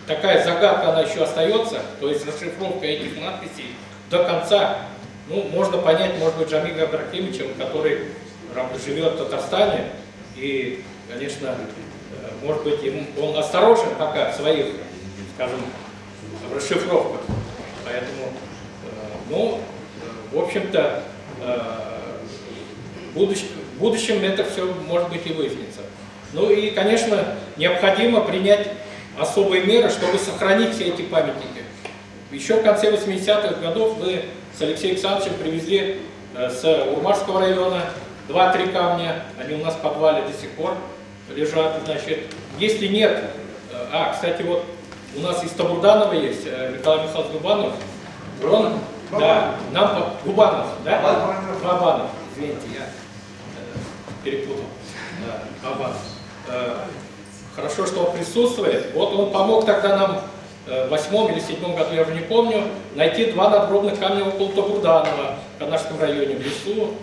такая загадка, она еще остается, то есть расшифровка этих надписей до конца, ну, можно понять, может быть, Джамиля Абдрахимовича, который живет в Татарстане, и, конечно, может быть, он осторожен пока в своих, скажем, расшифровках, поэтому, ну, в общем-то, в будущем это все, может быть, и выяснится. Ну и, конечно, необходимо принять особые меры, чтобы сохранить все эти памятники. Еще в конце 80-х годов мы с Алексеем Александровичем привезли с Урмарского района 2-3 камня, они у нас в подвале до сих пор лежат. Значит, если нет, кстати, вот у нас из Табурданова есть Николай Михайлович Губанов, он, да, нам Губанов, да? Губанов, извините, я перепутал. Да, Губанов. Хорошо, что он присутствует. Вот он помог тогда нам 2008 или 2007 году, я уже не помню, найти 2 надгробных камня около Тобурданова в Канашском районе, в лесу.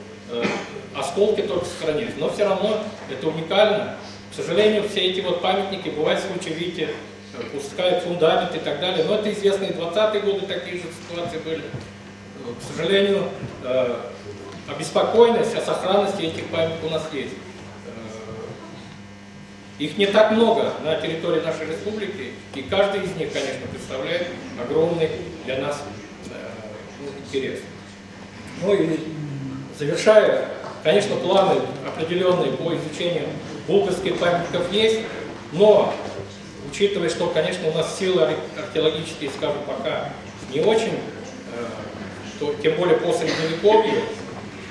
Осколки только сохранились. Но все равно это уникально. К сожалению, все эти вот памятники, бывают случаи, видите, пускают фундамент и так далее. Но это известные 20-е годы такие же ситуации были. К сожалению, обеспокоенность о сохранности этих памятников у нас есть. Их не так много на территории нашей республики, и каждый из них, конечно, представляет огромный для нас интерес. Ну и завершая, конечно, планы определенные по изучению булгарских памятников есть, но учитывая, что, конечно, у нас силы археологические, скажем, пока не очень, то, тем более по Средневековью,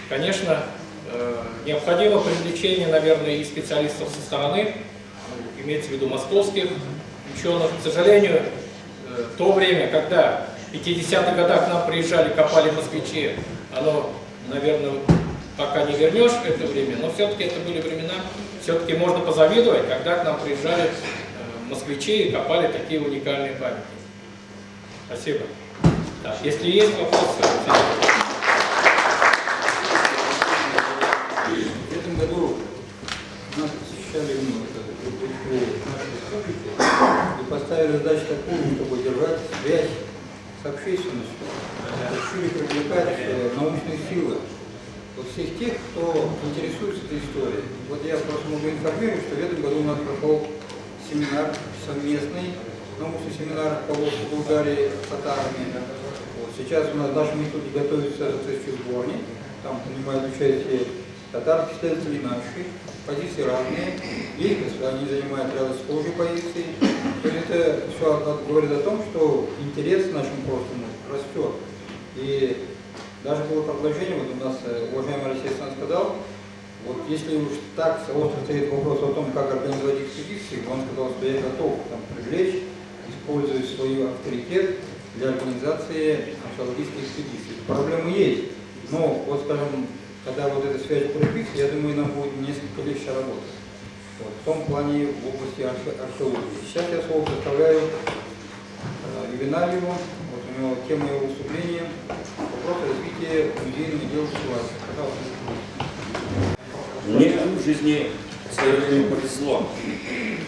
конечно, необходимо привлечение, наверное, и специалистов со стороны, имеется в виду московских ученых. К сожалению, то время, когда в 50-х годах к нам приезжали, копали москвичи, оно, наверное, пока не вернешь это время, но все-таки это были времена, все-таки можно позавидовать, когда к нам приезжали москвичи и копали такие уникальные памятники. Спасибо. Так, если есть вопросы... В этом году нас посещали нашей республики и поставили задачу такую, чтобы держать связь с общественностью, решили привлекать научные силы. Вот всех тех, кто интересуется этой историей. Вот я просто могу информировать, что в этом году у нас прошел семинар совместный, научный семинар по Болгарии с татарами. Вот сейчас у нас в нашем институте готовится соответствующий сборник, там принимают участие татарские исследователи наши, позиции разные, есть, они занимают ряд схожих позиций. То есть это все говорит о том, что интерес к нашему прошлому растет. И даже было предложение, вот у нас уважаемый Алексей Александрович сказал, вот если уж так остро стоит вопрос о том, как организовать экспедиции, он сказал, что я готов там привлечь, используя свой авторитет для организации археологических экспедиций. Проблемы есть, но вот скажем, когда вот эта связь укрепится, я думаю, нам будет несколько легче работать. Вот, в том плане в области археологии. Сейчас я слово представляю Ювеналиеву, вот у него тема его выступления, вопрос развития музейного дела ситуации. Пожалуйста. Мне в жизни своей повезло.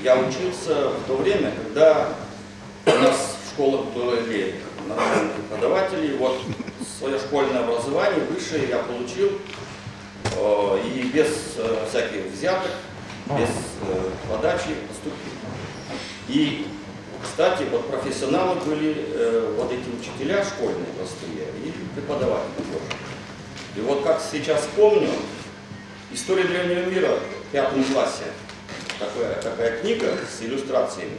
Я учился в то время, когда у нас в школах были нормальные преподаватели. Вот свое школьное образование высшее я получил и без всяких взяток, без подачи поступил. И, кстати, вот профессионалы были вот эти учителя школьные простые и преподаватели тоже. И вот как сейчас помню, «История древнего мира» в 5 классе, такая книга с иллюстрациями.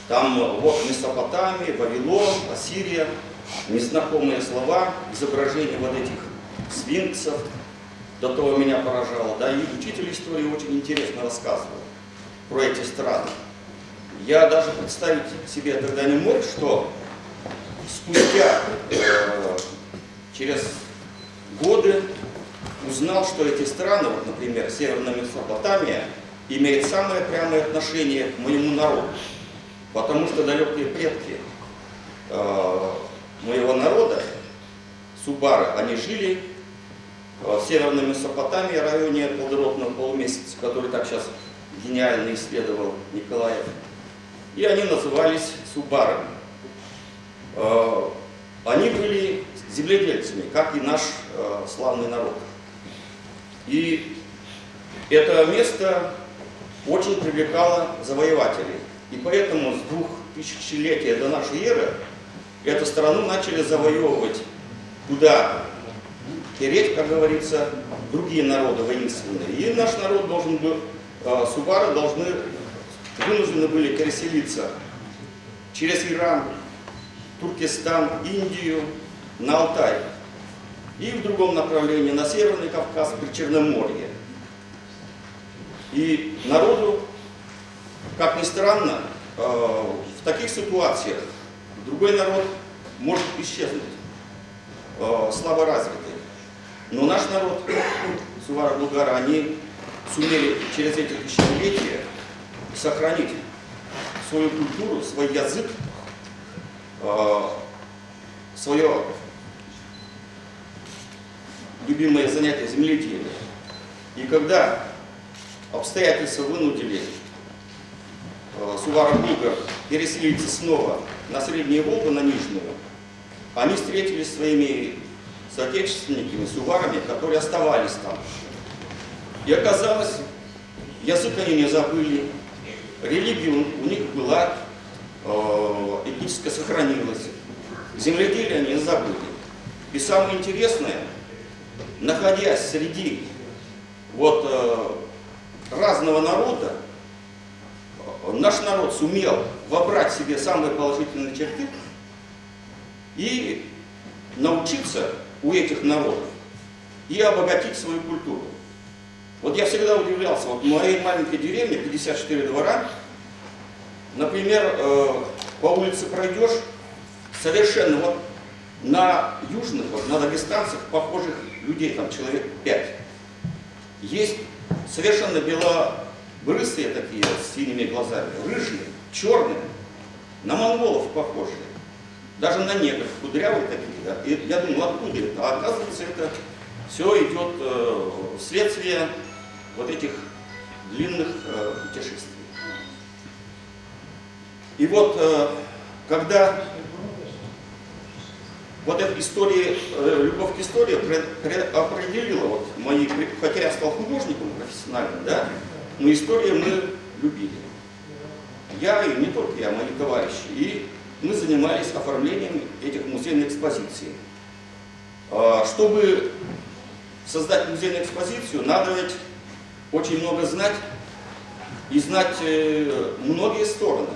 Там вот Месопотамия, Вавилон, Ассирия, незнакомые слова, изображения вот этих сфинксов. До того меня поражало. Да, и учитель истории очень интересно рассказывал про эти страны. Я даже представить себе тогда не мог, что спустя через годы узнал, что эти страны, вот, например, Северная Месопотамия, имеет самое прямое отношение к моему народу. Потому что далекие предки моего народа, субары, они жили в Северной Месопотамии, районе плодородного полумесяца, который так сейчас гениально исследовал Николаев. И они назывались субарами. Они были земледельцами, как и наш славный народ. И это место очень привлекало завоевателей. И поэтому с 2000-летия до нашей эры эту страну начали завоевывать, куда переть, как говорится, другие народы воинственные. И наш народ должен был, субары вынуждены были переселиться через Иран, Туркестан, Индию, на Алтай. И в другом направлении, на Северный Кавказ, при Черноморье. И народу, как ни странно, в таких ситуациях другой народ может исчезнуть, слабо развитый. Но наш народ, сувары-булгары, они сумели через эти тысячелетия сохранить свою культуру, свой язык свое любимое занятие земледелие. И когда обстоятельства вынудили Сувара-Булгар переселиться снова на Среднюю Волгу, на Нижнюю, они встретились с своими соотечественниками, суварами, которые оставались там. И оказалось, язык они не забыли, религия у них была, этническая сохранилась, земледелие они не забыли. И самое интересное, находясь среди разного народа, наш народ сумел вобрать в себе самые положительные черты и научиться у этих народов и обогатить свою культуру. Вот я всегда удивлялся, вот в моей маленькой деревне 54 двора, например, по улице пройдешь, совершенно на южных, на дагестанцах похожих людей, там человек 5. Есть совершенно белобрысые такие, с синими глазами, рыжие, черные, на монголов похожие, даже на негров, кудрявые такие. Да? И я думал, откуда это? А оказывается, это все идет вследствие вот этих длинных путешествий. И когда эта история, любовь к истории определила мои, хотя я стал художником профессиональным, да, но историю мы любили. Я и не только я, мои товарищи. И мы занимались оформлением этих музейных экспозиций. Чтобы создать музейную экспозицию, надо ведь очень много знать и знать многие стороны.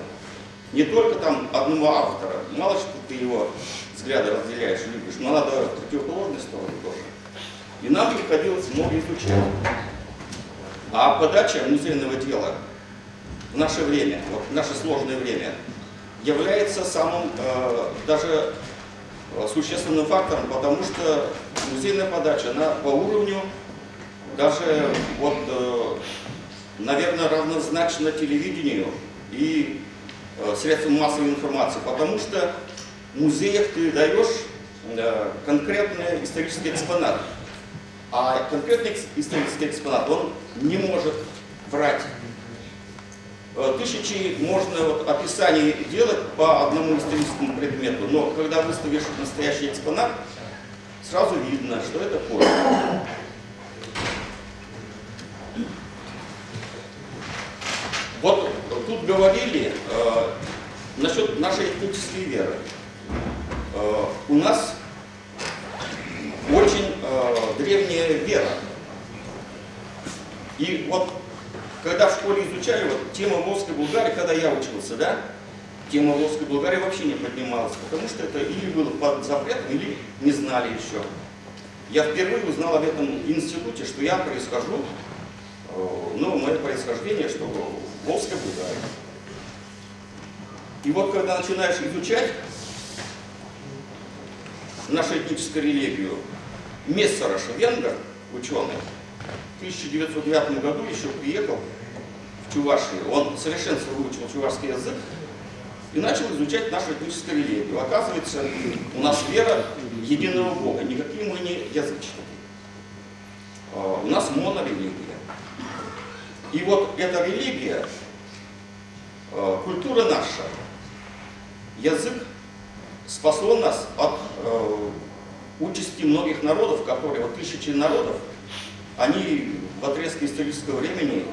Не только там одного автора, мало что ты его взгляды разделяешь, любишь, но надо противоположные стороны тоже. И нам приходилось много изучать. А подача музейного дела в наше время, в наше сложное время, является самым даже существенным фактором, потому что музейная подача, она по уровню даже наверное, равнозначна телевидению и средствам массовой информации, потому что в музеях ты даешь конкретный исторический экспонат, а конкретный исторический экспонат, он не может врать. Тысячи можно описаний делать по одному историческому предмету, но когда выставишь настоящий экспонат, сразу видно, что это позже. Вот тут говорили насчет нашей этнической веры. У нас очень древняя вера. И когда в школе изучали тему Волжской Булгарии, когда я учился, да, тема Волжской Булгарии вообще не поднималась, потому что это или было под запретом, или не знали еще. Я впервые узнал об этом институте, что я происхожу, мое происхождение, что Волжская Булгария. И когда начинаешь изучать нашу этническую религию, Мессераш, венгер, ученый, в 1909 году еще приехал в Чувашию. Он совершенственно выучил чувашский язык и начал изучать нашу этническую религию. Оказывается, у нас вера единого Бога, никакие мы не язычники. У нас монорелигия. И эта религия, культура наша, язык спасло нас от участи многих народов, которые, тысячи народов, они в отрезке исторического времени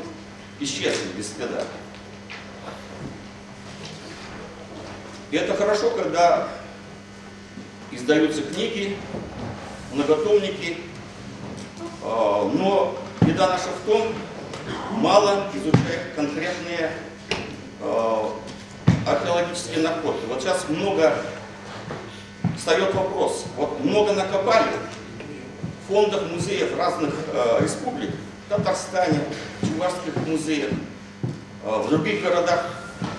исчезли без следа. И это хорошо, когда издаются книги, многотомники, но беда наша в том, мало изучают конкретные археологические находки. Сейчас много встает вопрос, много накопали в фондах музеев разных республик, в Татарстане, в чувашских музеях, в других городах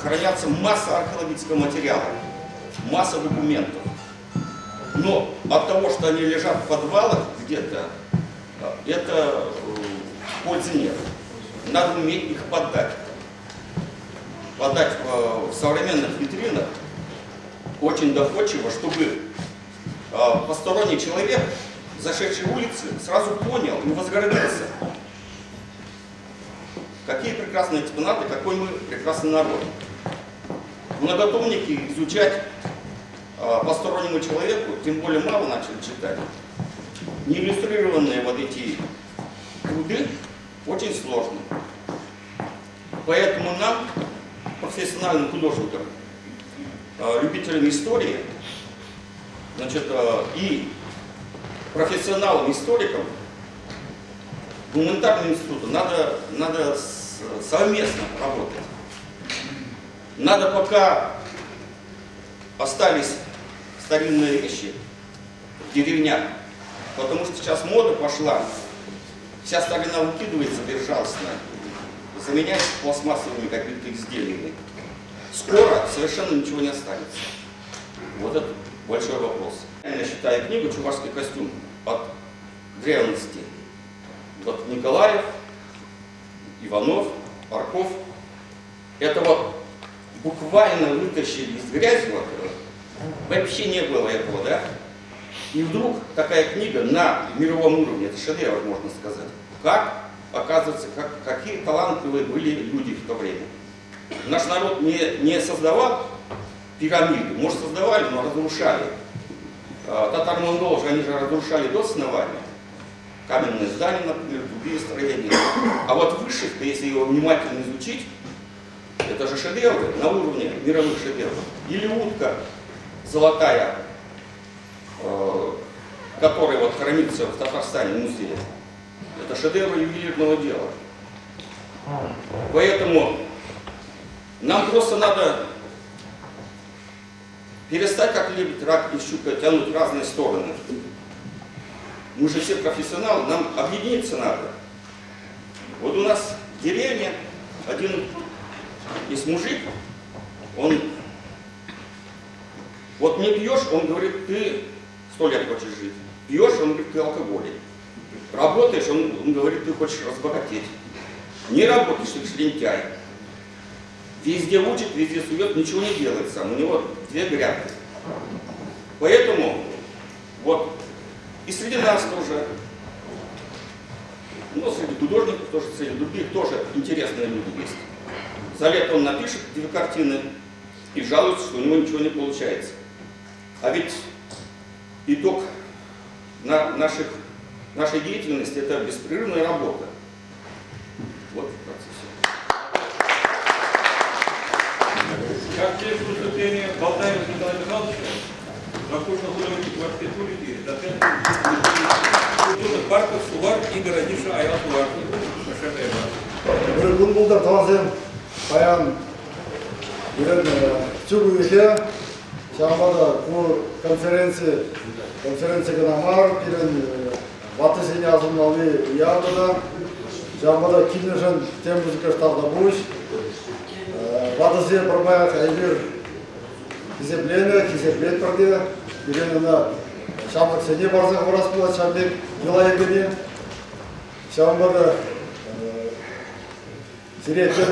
хранятся масса археологического материала, масса документов. Но от того, что они лежат в подвалах где-то, это пользы нет. Надо уметь их подать. Подать в современных витринах очень доходчиво, чтобы посторонний человек, зашедший улицы, сразу понял и возгордился. Какие прекрасные экспонаты, какой мы прекрасный народ. Многотомники изучать постороннему человеку, тем более мало начали читать. Неиллюстрированные вот эти труды очень сложно. Поэтому нам, профессиональным художникам, любителям истории, значит, и профессионалам-историкам гуманитарного института надо совместно работать. Надо, пока остались старинные вещи в деревнях, потому что сейчас мода пошла, вся старина выкидывается безжалостно, заменяется пластмассовыми какими-то изделиями. Скоро совершенно ничего не останется. Вот это большой вопрос. Я считаю книгу «Чувашский костюм» от древности. Вот Николаев, Иванов, Парков. Это вот буквально вытащили из грязи, вот, вообще не было этого, да? И вдруг такая книга на мировом уровне, это шедевр, можно сказать. Как, оказывается, какие талантливые были люди в то время. Наш народ не создавал пирамиды, может создавали, но разрушали. Татаро-монголы же, они же разрушали до основания. Каменные здания, например, другие строения. А вот вышивка, если его внимательно изучить, это же шедевры на уровне мировых шедевров. Или утка золотая, которая вот хранится в Татарстане, в музее. Это шедевр ювелирного дела. Поэтому нам просто надо перестать, как лебедь, рак и щука, тянуть в разные стороны. Мы же все профессионалы, нам объединиться надо. Вот у нас в деревне один есть мужик, он вот не пьешь, он говорит, ты 100 лет хочешь жить. Пьешь, он говорит, ты алкоголик. Работаешь, он говорит, ты хочешь разбогатеть. Не работаешь, ты лентяй. Везде учит, везде сует, ничего не делает сам. У него 2 грядки. Поэтому вот и среди нас тоже, ну, среди художников тоже, среди других тоже интересные люди есть. За лето он напишет 2 картины и жалуется, что у него ничего не получается. А ведь итог нашей деятельности – это беспрерывная работа. Вот вкратце все. Как следует выступление Болтаева Николая Михайловича, заслуженный художник архитектуры, доцент культурных парков Сувар и городиша Аял Сувар. Bir gün buldur tazım bayan bilen çubuğu işe şamada bu konferansiya namar bilen Batı seni azımlalı yardıda şamada kimleşen temiz kışlarda buş Batı seni parmaya kaybir hizeplet pardı bilen ona şamlık seni barzak orası şamlık yılaya gidi şamada Сиретер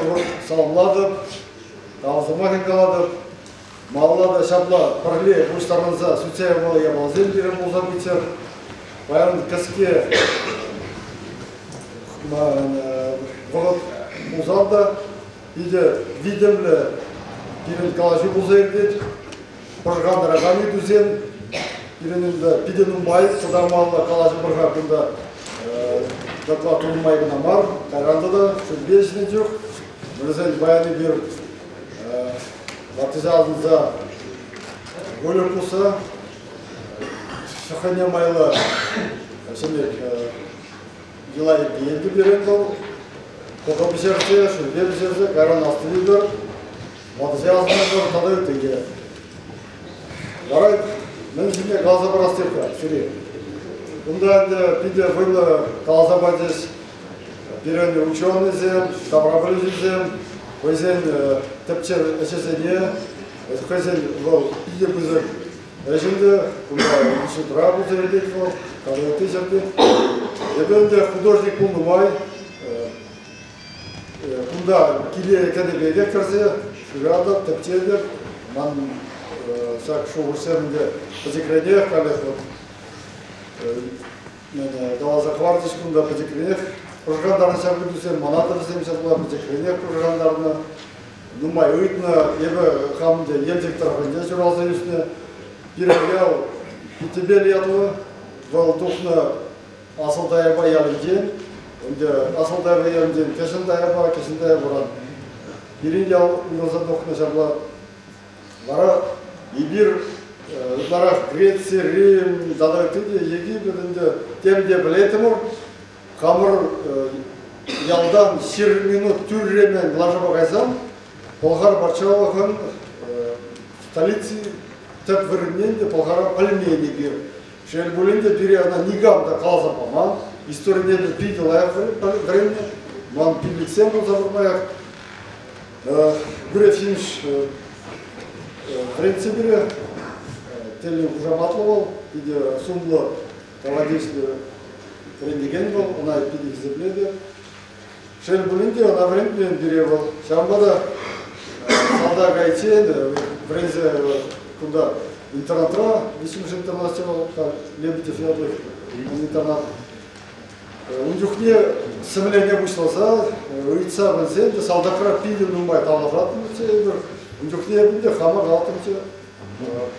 саламладып, тазымахин каладып, маллада шапла парле буштарынса сүтсә малы ябалзен бирем булса битсер. Баян кыске вагот узалда иде видемле бирен калашы булса ирдет. Пыргандыра гами дүзен биренинде пиденун бай садамалла калашы пыргакында доклад olmayına var, kayranda da sürbiyesini yok. Mesela bayanı bir vaktize aldığınızda golü olsa şahane mayla şimdi yıla geldi bir renk ol. Koka pişerse, sürbiye pişerse kayran astı diyor. Vaktize aldığınızda tadı öteki. Varay, ben şimdi gazda barastırka, sürüyor. Bunda bir de böyle kalsamadız, bir ученый, добровольцем, özün tepçer eşeseniye, özün bu iyi bize. Şimdi bunda şu trabı zeydik var, kalite yaptı. Ben de художник bulmay, bunda kiliye kadar bir kerse, şurada tepçerler, man сак шоу сернде позикренех калех вот мен дала захватиш кунда позикренех прожгандарны сабыдусен манатырсем сабла позикренех прожгандарны нумай уйтна ебе хамде елдик тарafında журалса үстүнө биргел итебел ятуу валдухна асылдайба ялынжен онде асылдайба ялынжен кешендайба баран бирин ял нозадохна жабла бара ибир бара Греция, Рим, Дадактыде, Египетінде темде білетімір камыр ялдан 20 минут түрремен лажаба қайсам Болгар Барчаловын столицы тәтвірінен де Болгара пальмени бир. Шелбулінде бире ана нигамда қалса паман, историяден пидел аяқ времени, ман пидликсем бұл забырмаяқ. Бүре финиш принципире телін құжаматлы бол, иде сумлы таладешлі трендеген бол, она пидик зебледі. Шелбулінде ана времени бире бол. Шамбада салда гайтен, брезе куда интернатра, висим же интернатра, лебедев ядлых, интернат. Ундюхне сомнение вышло, уйца бензин, салдакра пили нумай талаврат, ундюхне бинде хама галтымче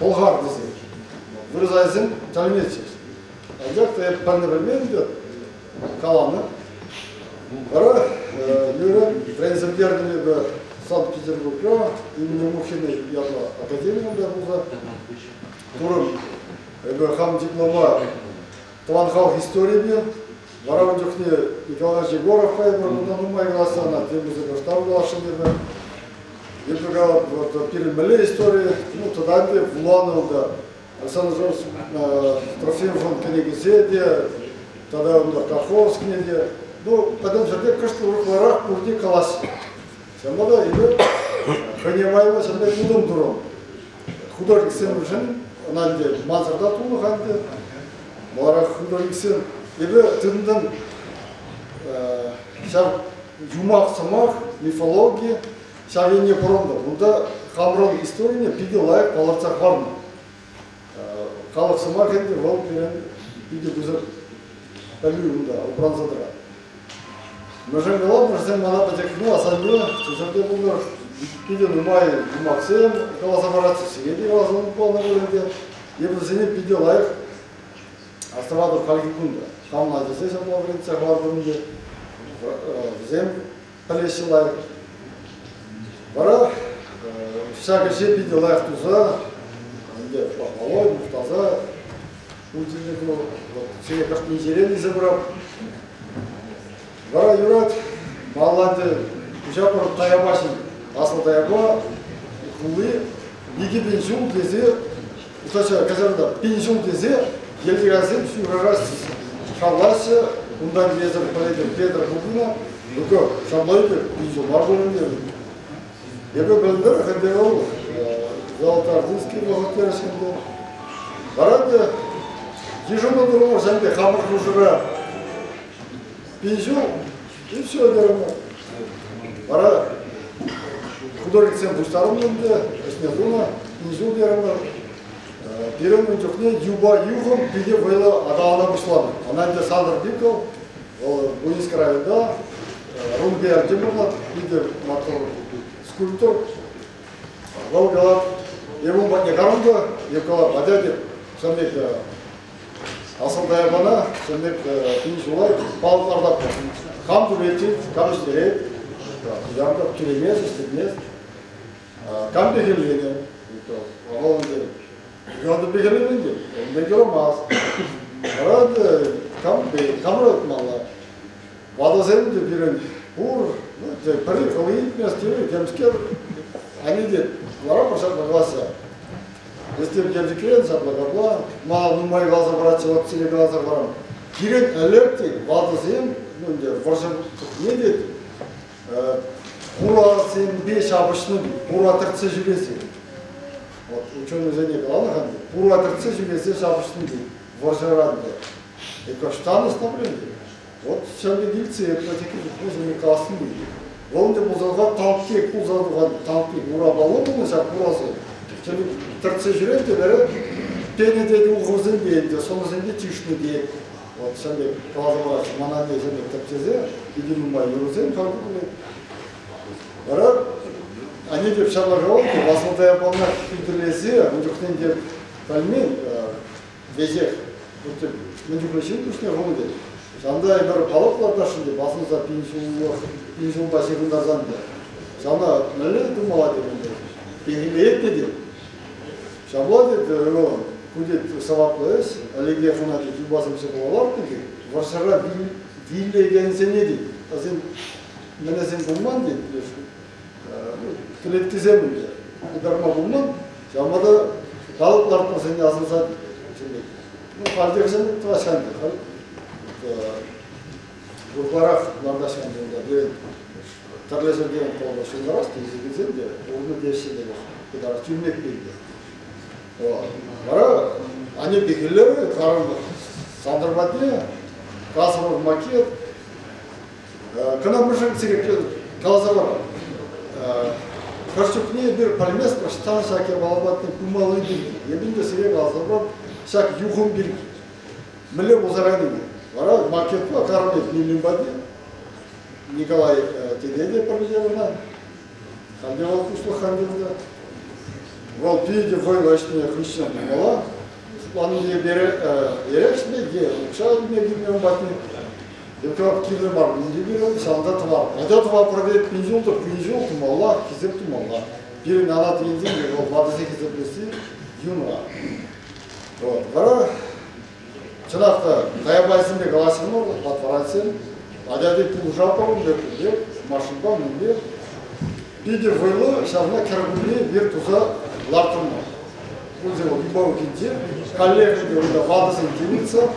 болгар десе. Вырзайзен талмечес. Аjakta hep паневременде каланы. Бара юре трензердерден бе Санкт-Петербургга именно Мухиной ядла академияда булса турым хам диплома Тванхал история бара ундюхне Николай Егоров кайбыр мындан умай гласана тембузе баштар глашын дебе епегала перемеле история ну тогда де вланылда Александр Жорж Трофим фон Кенегизе тогда он Каховский де ну потом жерде кышты урыкларак бурди калас Самада иде понимаемо сенде будем дуром. Художник сен үшін аналде мансарда тулы ханде. Бара художник сен иде тындын шав юмақ самақ мифология шавене поронда. Бунда хамрон историяне пиде лайық баларцақ бармы. Халық самақ енді ол берен пиде бұзыр пәлуімда ұпранзадыра. Можем было, можем мана потекну, а сами, что было, пидел май, Максим, кого собраться, сидели, он упал на улице, и в зене пидел лайк, оставался в Халькунда. Там на здесь была улица, главное, в зем полезли лайк. Бара, всякое все пидел лайк туза, где похвалой, муфтаза, удивительно, вот все как не зелень забрал. Бара юрат, маланды, жапыр таябашын, асыл таяба, кулы, екі пенжул дезе, ұсташа қазарда пенжул дезе, елді ғазым сүйрарас шалласы, ұндан безір палайды Петр Кулына, үкі шаллайды пенжул бар бөлімде. Ебі білдір, қандай ол, Золотардынский бағыттер ішкенде. Барады, ежіні дұрымы жәнде қамыр құжыра, пенжул, и все, дерема. Бара, художник сен бұштарым önde, өснедуна, пенжул дерема. Беремін жүхне, юба юғым, биде байлы адалана бұшланы. Ананде Сандр Биков, ол Буинск районда, Румбе Артемовна, биде мотор скульптор. Ол қалап, ебім бәтне қарымды, еп қалап, адя деп, асыл даябана, сендек пенжулай, балықтарда қам түбетіп, қам істерет, ярдап келемес, істемес, қам бекелгені, оғылынды, жонды бекелгені деп, бекел олмаз. Арады, қамырат мала, вадаземді берен, бұр, пірі қылы етмес, темскер, әне деп, лара пыршат бағласа. Если я декрет заблокировал, мало нумай глаза брать, вот цели глаза барам. Кирет электрик, ватазем, ну где варшав не дет. Бура сен беш обычный, бура терце жюлеси. Вот ученый заник алахан, бура терце жюлеси обычный, варшавранде. И как штаны ставлены. Вот сейчас дельцы, это такие пузыми классные. Он где пузалга танки, пузалга танки, бура баллоны, сейчас пузалга. Şimdi tırtsı jüretleri penede uğuzun deyildi, sonuzunda tişni deyildi. Вот şimdi bazı mana diye şimdi tepsize gidin umay yürüzen kaldı bile. Ara они деп шабаржал, басылда японlar kültürlesi, mücükten деп kalmin везде. Mücükleşin üstüne bunu dedi. Şanda bir balıklarda şimdi basınca pinşun başında zandı. Şanda neler dumala dedi. Pehileyet dedi. Şabla dedi, kudet savaplıyız. Alегия funa dedi, basımsı boğalar dedi. Varsara dille gense ne dedi. Azın menesin bulman dedi. Tületkizem dedi. Udarma bulman. Şamada balıklar seni asılsa şimdi. Bu kaldırırsan tıvaşkan dedi. Ruhlara lardашkan dedi. Tarlasa diyen kolda şundaras tezgizim de. Onu deşinde de. Kadar tümlek bildi. Bana hani fikirleri karanlık. Sandırmadı. Kasımır maket. Kınamışın sürekli kalsa var. Karşılıklı bir palmes baştan şake bağlamakta kumalı değil. Yebinde sürekli kalsa var. Şak yuhum bir. Millet bozarani. Bana maket var. Karanlık milyon badı. Nikolay Tedede проблема. Хандевал кушло хандевда. Вол пиде войлашне хрещен мала. Планы бере ерекшне де. Шал не гимнем батни. Яков киле бар. Не бере шалда тва. Ада тва проведет пинжул то мала, кизеп то мала. Bir nala deyince o badise kizepesi yunra. Вот. Вара çınakta kayabaysında galasını atvarasın. Adadi pulжапом деп машинба мынде. Биде войлы шавна кергүле bir туза лартырма. Бұл же бибау кинде коллега де вадысын кемитса,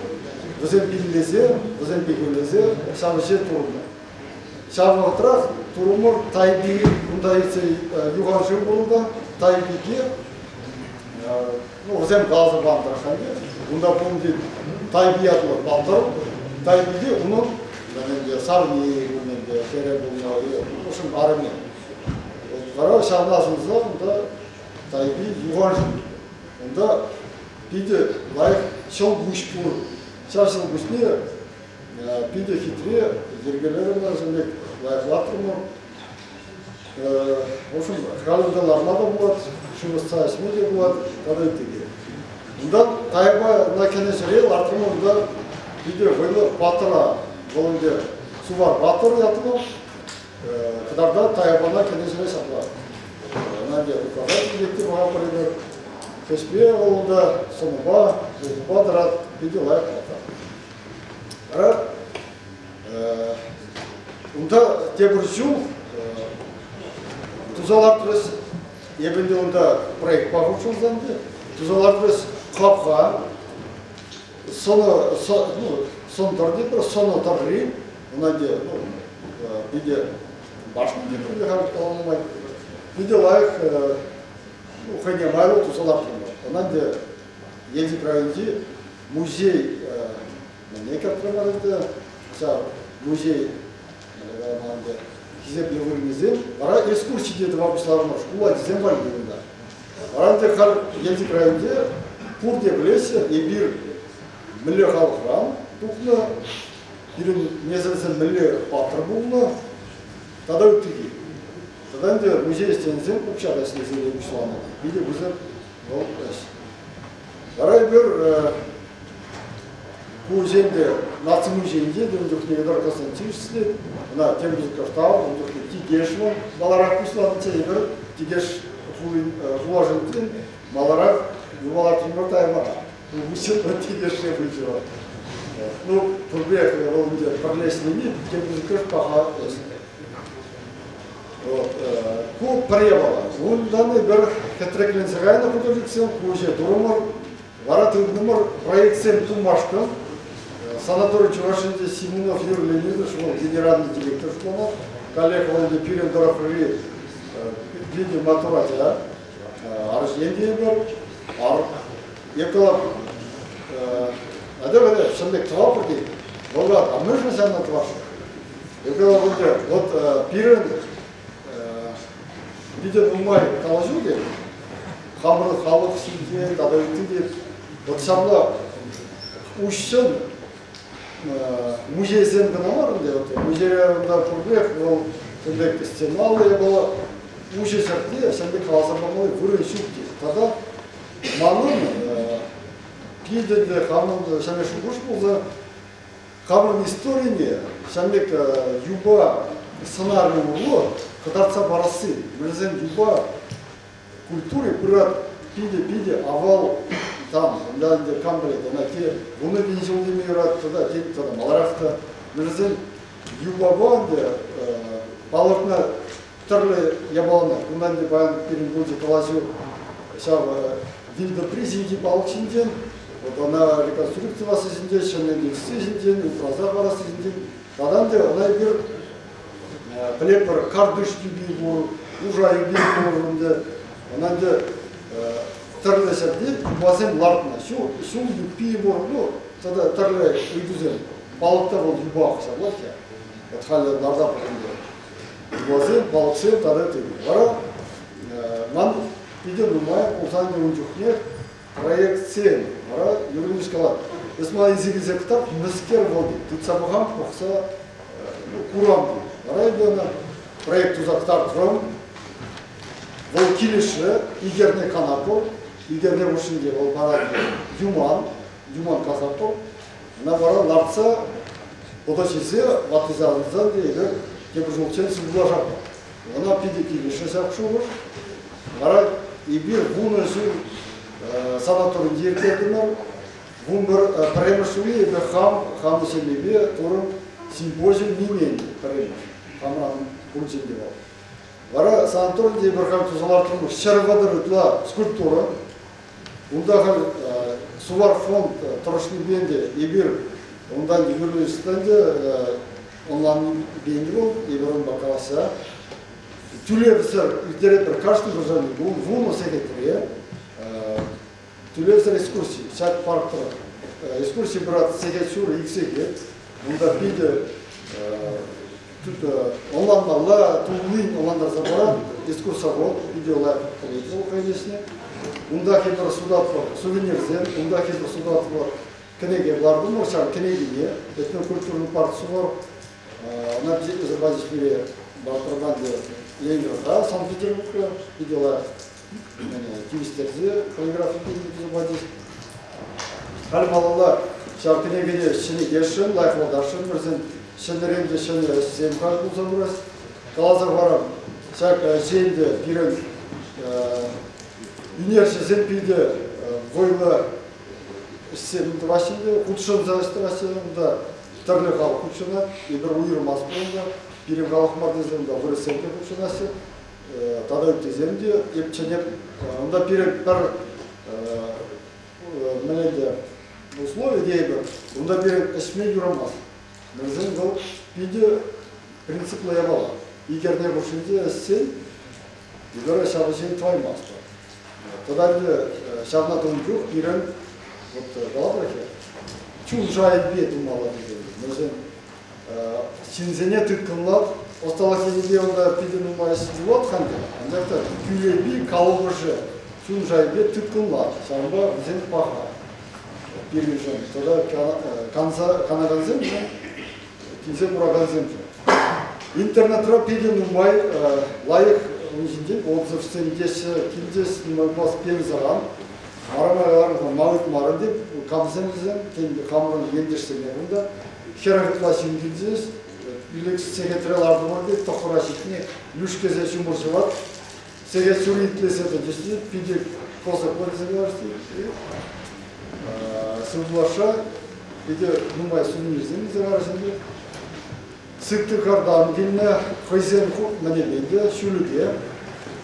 бізден билесе, бізден бекелесе, шавыше турумда. Шавытрах турумур тайби бундайсы юганшы болуда, тайбиге бізден газы бандырханде. Бунда бунди тайби атылып бандырып, тайбиге унун sarı yiyininde, kere bulunmalı, olsun arımı. Kara şahnasımızda bunda tabi yuvarcı. Onda bir de layık şol güçpur. Şarşın güçlü, bir de hitri, zirgelerim var, şimdi layıklattır mı? Olsun, kralındalarına da bulat, şunu sayesinde de bulat, kadar ettiği. Bundan tayba nakenesireye artırmında bir de böyle batıra, Волонде сувар батыр ятылып, кыдарда таябана кенесіне сапла. Наде указать директор мага придер. Кеспе олда сомба, зуба дырат, биде лайк ата. Ара унда тебіржу тузалар тұрыз, ебінде унда проект бағушылзанды. Тузалар тұрыз қапға, Сондар deyip bir son otarı, ona diye, bir de başka bir türlü hareket olmayı, bir de layık, ухайне майлы тусалар тұрмайды. Ona diye, Yedi Krayınca muzey, ne kaptırmadı, muzey, gizem yılgırmızın, ara ekskursi dedi vapışlarına, şkula dizem var yerinde. Ara diye Yedi Krayınca, pur diye bilese, bir milli halkıram, Тухна, birinin nezareten milli patır bulma, tada ötüki. Tadan diyor, müze istenizin, ukşa arasında izleyelim şu anda. Bir de güzel olup eş. Garay bir, bu müzeyinde, Natsi müzeyinde, döndükne kadar arkasından çevirsiz, buna temizlik kaftağı, döndükne tigeşme, malarak kuşlarını çeyber, tigeş hulaşıntın, malarak yuvalar tümür taymar. Bu müzeyinde tigeşme buyuruyor. Ну, проверка, он пролезный вид, тем языков паха. Ку пребала. Он данный бер кетреклен сагайна художниксен, куже турумар, варатый номер проектсен тумашкан, санаторий Чувашинде Симонов Юрий Леонидович, он генеральный директор школы, коллега Владимир Пирин Дорофри, видео матурате, арженде бер, екалап, Ada böyle şimdi tuhaf bir şey. Vallahi anlaşılır sen de tuhaf. Yakala birin bir de bulmayı kalıcı değil. Хамры халық синде, тадайты деп. Вот самла ушын музейсен гынамарынде, музейлерінде пұрбек, ол тәбек стеналия была, музей сәртте, сәнде қаласамамалы вырын шүкте. Тада манын пейденде хамрын сәне шүгіш болса, хамрын историяне сәнбек юба сценарий ұлы, қыдарца барасы, бірзен юба культуре бұрат пиде авал там, да, камбреді, бұны бен жылдеме ұратты да, тек тада маларақты, бірзен юбабанды балықна түрлі ябалына, бұндан де баян перін бұлды қалазу, шабы вилді призинги балық сінден, она реконструкциясы сінден, шыннен екісі сінден, ұпраза барасы сінден, тадан де онай бір плепір кардышты бей бұл, ұжайы бей бұл, онан де түрлі сәбде юбазен лартына, шул юппей бұл, тада түрлі үйдізен, балықта бұл юбақ сәбілak ya, әтхалі нарда бұлында. Юбазен, балықсен, тада тегі. Бара, ман үйден ұмай, ұлтанды ұнжықне проект сен, бара, юрмеш қалады. Есма изегізе кітап, мүскер болды, тұтсабыған қоқса құрам дейді. Бара үйдені проект ұзақтар тұрам, ол келеші, егерне канапы, егерне ұшынде ол барады юман казапы, на бара ларца, ода чезе, ватызалыздан дейді, кебір жолчен сүгіла жапы. Она пиде келеші сәпшуғыр, бара ебір бұны жүр санаторын дертедінер, бұн бір премішуі ебір хамды сәмебе тұрын симпозиум немен преміш, хамран ұлченде бар. Бара санаторінде бір қам тұзалар тұрмыш, шәрвадыр үтіла скульптура, ондағы сувар фонд тұрышны бенде ебір, ондан юрлестенде онлан бенді бол, ебір он бақаласа, тюлевсер, литератор каждый državni вуну секретария, тюлевсер экскурсии, сәт парктыр, экскурсии брат секретшур иксеге, онда биде онландарла, тулын онландар забарат, экскурсовод, видеолар полетел қайдесіне, онда кейбір судат бар, сувенирзен, онда кейбір судат бар, кінеге барды, мұршар кінегіне, этнокультурный партысы бар, на базис Балтырбанды Ленинградта, Санкт-Петербургта, видеолар кеместерде, полиграфия базис. Хәл балалар, шар кінегіне шыны кешін, лайқладаршын, бірзін шыныренде шыны семхар бұлзан бұрас. Қалазар барам, шак жейінді бірін университет пейді ғойлы істемінді башында, құтшын зағысты башында, түрлі қалық құтшына, ебір ұйыр мас болында, бірім қалық мардезінде ғыры сәнке құтшынасы, тада өттеземде, епченеп, онда бірім бір мәлейді условия дейбір, онда бірім ішме юрамас. Нәзін бұл пейді принциплы ябала. Егерне құшынде сен, егер шабышын тваймас бар. Тадарды шабна тұн жоқ, бірім, балабырake, чул жайып бет умала деген. Нәзін синзене түткінлап, осталақ енеде онда пейдің умайсы жуат қанды. Андақта күлеби қалыбыржы, чул жайып бет түткінлап, шамба бізен паға. Бірін жөн. Тада канаганзем жөн, кинзе бураганзем жөн. Интернетра пейдің умай лайық önünde отзывсын деші, келдес нұмайбас пензаран, арамайларында мауыт марынды, камземізен, кенде қамырын ендешсене бұнда, херағытласын келдес, үлекс секретаряларды барды, тоқыра жетіне, люшкезе жұмыржы бар, сегет сүрі итлеседі дешті, пейді қозы көрізеге арсы, сұрдылаша, пейді нұмай сүрінерзен езер арасында, Сықты қардан келіне қойзен мәне бейді, шүліге,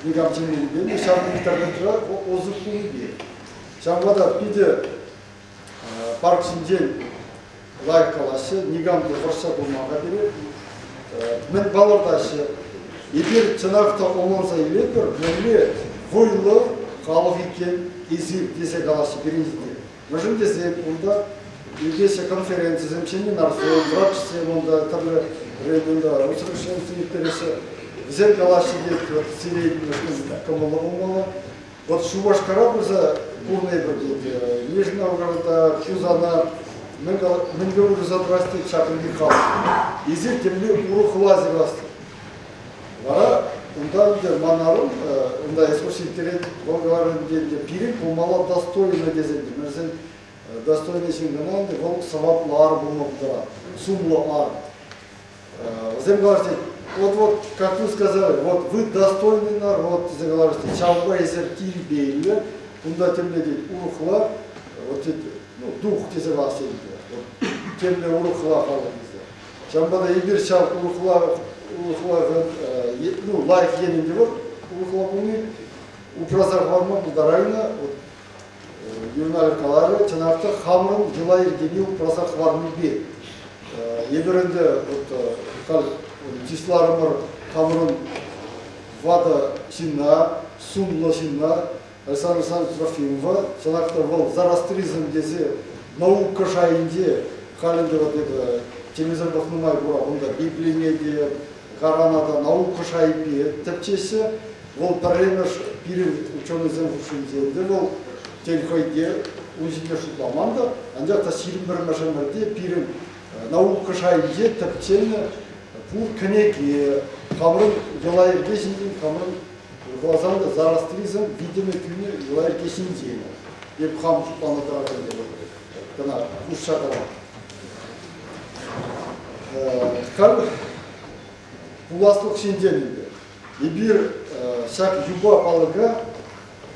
негамченен бейді, шардың интернетіра озып күні бейді. Шамғада бейді парк сінден лайық қалашы, негамды құрса болмаға береді. Мен балардашы, егер чынақта оланса елетір, мәлі ғойлы қалық екен езір десе қалашы беріңізде. Мәжім десе, онда Егесе конференция земчені нарзу, врачцы, онда табле рейдунда, усрышен сүйіктересі, візер калаши деп сирейді комала болмала. Вот Шубашкара бұрза курный бірдейді. Нижний Новгородта, Кюзана, Менге бұрза дұрасты шақырды қал. Езі темле ұрықыла зирасты. Бара, онда манарым, онда эскурсияльдер болгарын дейді, пирек болмала достойны дезенді. Мерсен достойны шеңгінен де бұл саваплы ар болмақдыра, сумлы ар. Зем говорите, вот, как вы сказали, вот вы достойный народ, говорите, чалба есер тирбейлі, онда темле дейді, ұрықыла, вот ну, дух deze was in темле ұрықыла қалыңызды. Чамбада егер чал ұрықыла ну, лайк енінде бар, ұрықыла бұны, ұпразар барма бұлдарайына, юрналықалары, чанақта қамырын жылай ергені ұпразар қвармы бе. Ебірінде, числарымыр қамырын вада шынна, сумлы шынна, Александр Александрович Трофимова, чанақта бұл зарастризм дезе наука жайынде, қалінде вот это телевизор бақнымай бұра, бұнда библиеде, Каранада наука жайпе, тәпчесі, бұл парремеш пирин ученыйзен ғушынзенде, бұл телхойде, өзіне шутламанда, андақта сирім бір мәшемерде пирин наука жайынде, тәпчені, бұл кінеге, қамырын елайырге жинген, қамырын глазанда зарастризм, видимый күні елайырге жинген. Еп қам шутпаны тұратын деп, кіна, ұш шақырам. Кәл, Уласлық шенденінде. Ебір шак юба палыға,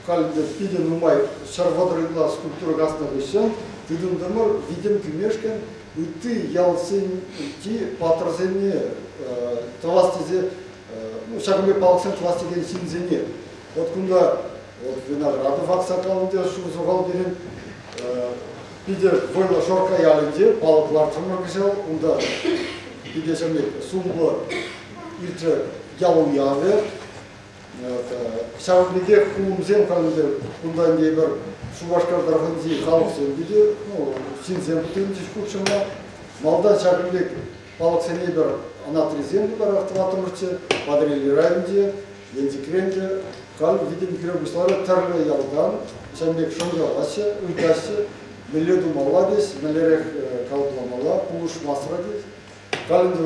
қалында пиден умай шарвадрыгла скульптура гасна вешен, тыдымдымыр видим күмешкен, үтті ялсын үтті патрзене тавастезе, ну, шагымбе палықсын тавастеген синзене. Вот күнда, вот виноградов ақсақалында шу зоғал берен, пиде войла шорка ялынде, палықлар тұрмыр кішел, онда пиде шамек сумлы ilçe Yalıyağı, Şavli'de kulumzen kalınca bundan diye bir Şubaşkar tarafından diye kalıp söyledi. Sinzem bütün diskursiyonda maldan Şavli'de balık seneye bir anatrizem bu tarafta atılmıştı. Badreli rayınca, Yenzikren'de kalıp vidim kirabusları tarla yaldan, Şamlik şungalışı, uydaşı, Milledu Malades, Melerek kalıplamala, Puluş Masrades. Kalınca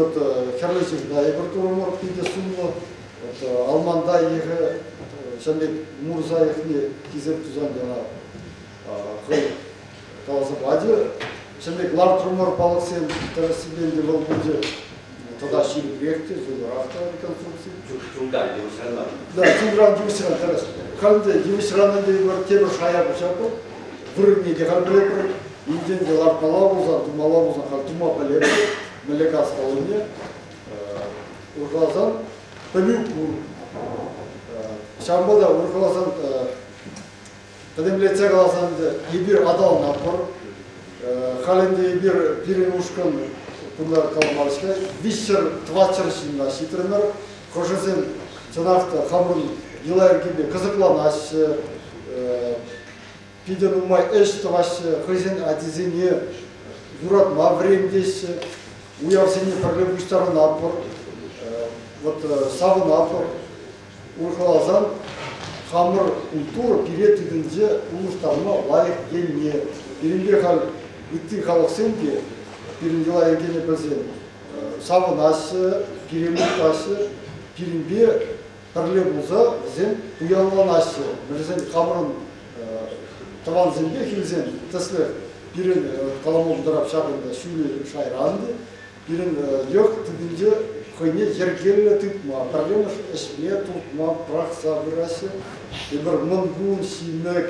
Kerleşik dayı bir durumlar pide sunma, Almanda yığı, şimdi Murza yığı kizep düzen yana kalası bacı, şimdi lar durumlar balık sen teresinden de был будет тогда şiir projekti, Zülrafta rekonstruksiya. Чунгар, Димишранан. Да, Чунгар, Димишран teresi. Kalınca Dимишран'dan de bir temir şaya bıçakı, vırgını de kalbile bir, İnden de lar pala buzan, dumala buzan, kaltuma balebe. Meleka Stalonia, Urkalazan, Pemükbur, Şambada Urkalazan, Kademletse Kalazan bir adal napar, Halinde bir pirin uşkan bunlar kalmalışka, Vişer, Tvaçer şinna şitirmer, Koşasen Çanakta, Hamrun, yılar gibi kızıklanaş, Piden umay eş tavaş, Hızen Adizeni, Юрат Мавремдес, уявсене проблемгüçtары напор, вот савы напор, урхалазан хамыр культура пиретидинде улуштарына лайық келме. Пиринге хал үтті халықсенге, пиринге лайық келме білсен, савы нашы, пиремlik ташы, пиринге пірле болса, зен уялан ашы, білсен хамырын таван зенге хилзен, тіслі Birin kalamoldarap şarında şöyle şayrandı, birin yok tüdünce koyne yergelle tutma, problema eşliğe tutma, bıraksa birası, bir mıngun, sinek,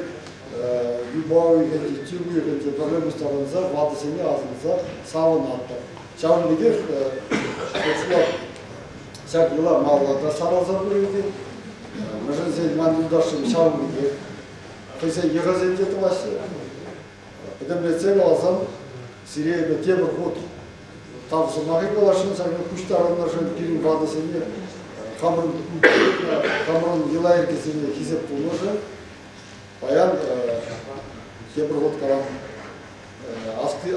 yubağı yedi, tübü yedi, problema starınıza, vadisini ağzınıza sağın attı. Çağın nedir? Oslar, şak yıla mağlada sarılza bürüydü, mıжын sen mandildaşım çağın nedir? Kıysa yığız edildi başı. Kademletse kalsam, Siriye'de temir hut tavsımakı kalaşın, sanki kuşlarınlar şöyle pirin vadisini, kamırın yıla erkesini hizep bulmuşu, bayan temir hut kalan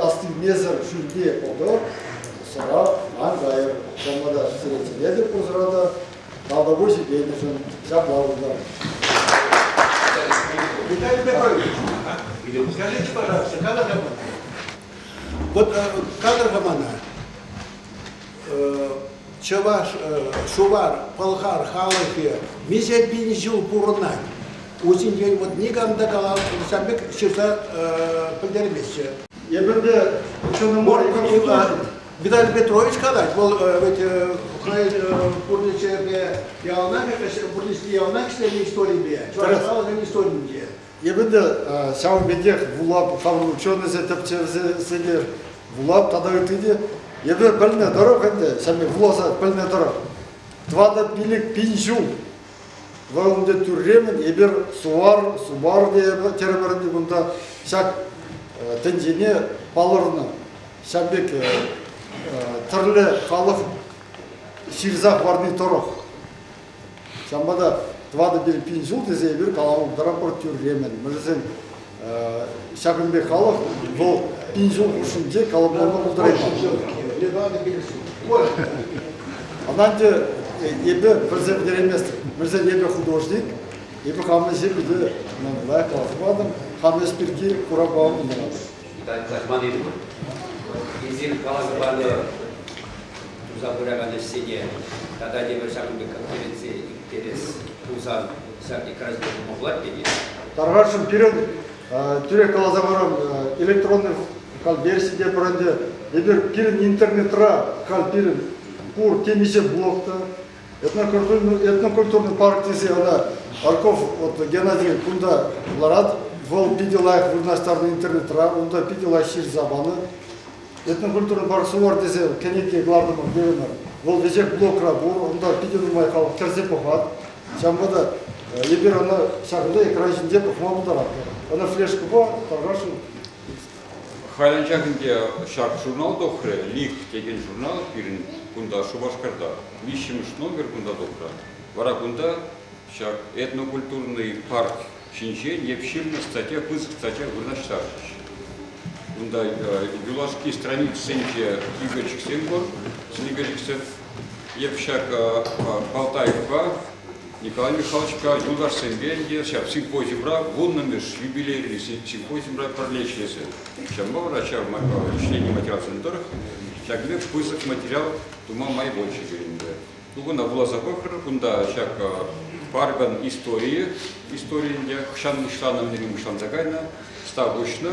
asti mezar şülge oldu, sonra Anka'ya zamanda süreçledi bu sırada, dalda boşu beynişin şaplarında. Виталий Петрович, скажите, пожалуйста, Кадр Хамана. Вот Кадр Хамана, Чаваш, Шувар, Палхар, Халахи, Мизет Бинжил Пурнак. Узин день вот никогда калал, самбек чисто подермесе. Я бы Может быть, Виталий Петрович сказать, вот Пурличе Ялнак, Пурличе Ялнак, что не истории, Чуваш Халахи не истории. ебінде сау бедех вулап қабыл ученый зетепчезелер вулап тада өтіде ебі біліне дұрық енді сәме вуласа біліне дұрық твада билік пинжу валынды түрремен ебір субар де термерінде бұнда сәк тенжене балырны сәмбек түрлі халық ширзақ барны тұрық сәмбада твада билік пинжу дезе ебір қаламын дұрапыр түрремен мүрзен сәкінбек халық бұл пинжу ұшынде қаламын ұлдырайды Ананде ебе президент емес, президент ебе художник, ебе хамы жебеде лайк алфадым, хамы спирки курабам инде. Да, захман иду. Изин калазбаны тузабураганы сене, тогда не вершакунды конференции интерес тузан сарди краздек могла деди. Таргашым перед түрек калазабарам электронный версия бренде, ебе перед интернетра калпирин Кур темисе блокта, этнокультурный парк десе, она Арков от Геннадий Кунда Ларат, вол пиделайх вурнастарный интернетра, онда пиделайх шир забаны. Этнокультурный парк Сувар десе, кенеке главным беремер, вол везек блок рабур, онда пиделный майкал керзе похат. Шамбада ебер она шагда экран жинде похмаму тарап. Она флешка по таргашу. Хайlanchaginde şark jurnal dokre, lik tegen jurnal birin kunda Шубашкарда. Вищемш номер кunda dokra. Вара кunda şark etnokультурный парк Шинче непширна статья пыз статья вырнаштарыш. Кunda юлашки страниц сенче Игорь Сенгор, Снегориксен, Епшак Балтаевка, Николай Михайлович Юлдаш Сенбенге, сейчас симпозиумра, вуннамеш юбилейный симпозиумра пролечился. Чем было врача члене материал центрах, сейчас где список материал тума май больше говорим. Тугуна была запахра, кунда сейчас парган истории где хшан мышланом не мышлан такайна, ставочно,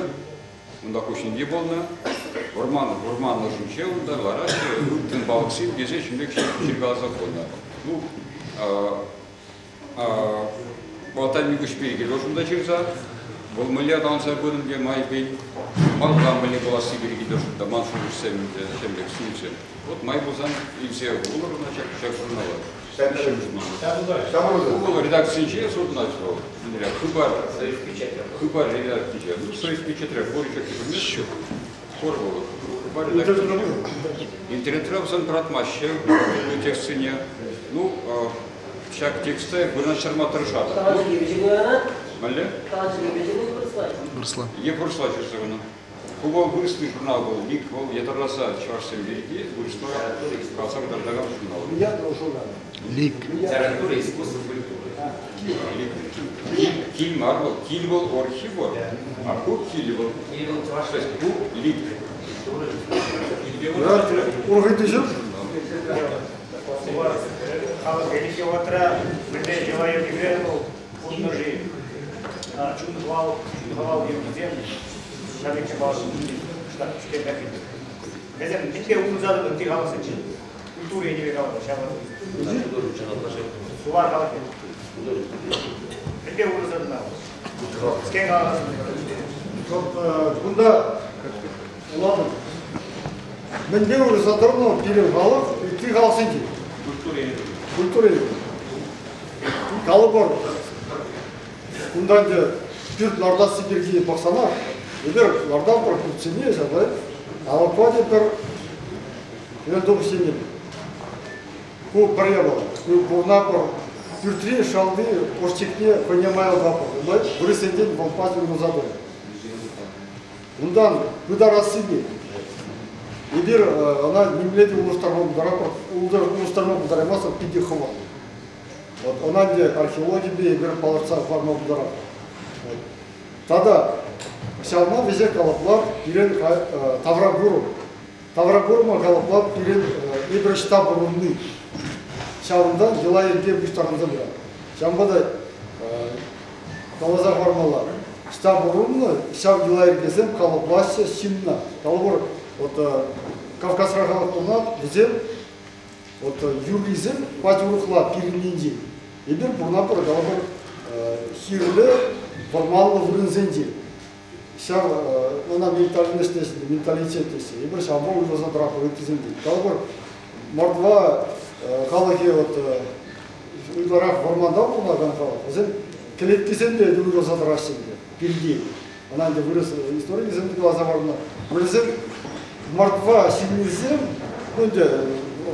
кунда очень не болно, ворман на жуче, кунда лараш, тем балксин, где же человек чергал закона. Ну Болтан мигуш переги дошунда чирза, бол миллиард анса бөлümге майбей, малган миллиард была сибириги дошунда маншуруш семде шембек сунчен. Вот май бузан илсе улар начак шак журнала. Улар редакция суд начал. Хыбар редакция. Ну союз печатре, боричек вместе. Хорвол. Хыбар редакция. Интернет-рабсан пратмаще, текстине. Ну Шак тексты бұрын шарматыр шады. Мәлі? Е бұрысла жүрсігіні. Құба бұрысты журнал бол, лик бол, етарласа чарсен береге, бұрысла қалсақ дардаған журнал. Лик. Литература, искусство, культура. Киль марвал, киль бол орхив бол, а ку киль бол. Ку лик. Ургыты жүр? Халық елесе отыра, бірде желайы кебірен ол, ұлыны жиын. Чундығал емізен, шабекше баласын, штат күштен бәкелді. Безен, бітке ұлызады бұнти қаласын жын. Культура енебе қалады, шабады. Сувар қалып еді. Бітке ұлызады нағыз. Скен қаласын. Бұнда, ұладым. Менде ұлызадырны берем халық, үтті қаласын жын. Культура. Калы бар. Bundan da Türk larda Sibir'e baksana. Eder lardan bir kurtsiniye zaten. Ama pode bir yıl doğu seni. Bu paraya var. Bu napor Türkçe şaldı, oşçekliye понимаю напор. Мы вырастем в пазу на забор. Bundan bu da Россия. Eder она не билет улустармам дарапор, улустармам дарамаса пидихова. Вот она где археология бе, егер паларца форма дарапор. Тогда шалма везе калаплат пирен таврагуру. Таврагурма калаплат пирен ибрашта бурунны. Шалында елайырге бұштарында бұра. Шамбада талаза формала. Шта бурунны шал елайыргезем калаплаще синна. Талбур вот Кавказ рахалатуна взем вот юризм падюрухла пирнинди. И бир бурнапыр талбур хирле формально вырынзенди. Шал она ментальность менталитет и бир шамбо уже задрапы этизенди. Талбур мордва халаки вот уйдорах форманда булаган халак. Өзен келеткесенде уже задрашсенде пирди. Она де вырос история зенди глаза варна. Вырзем мордва синизем, ну де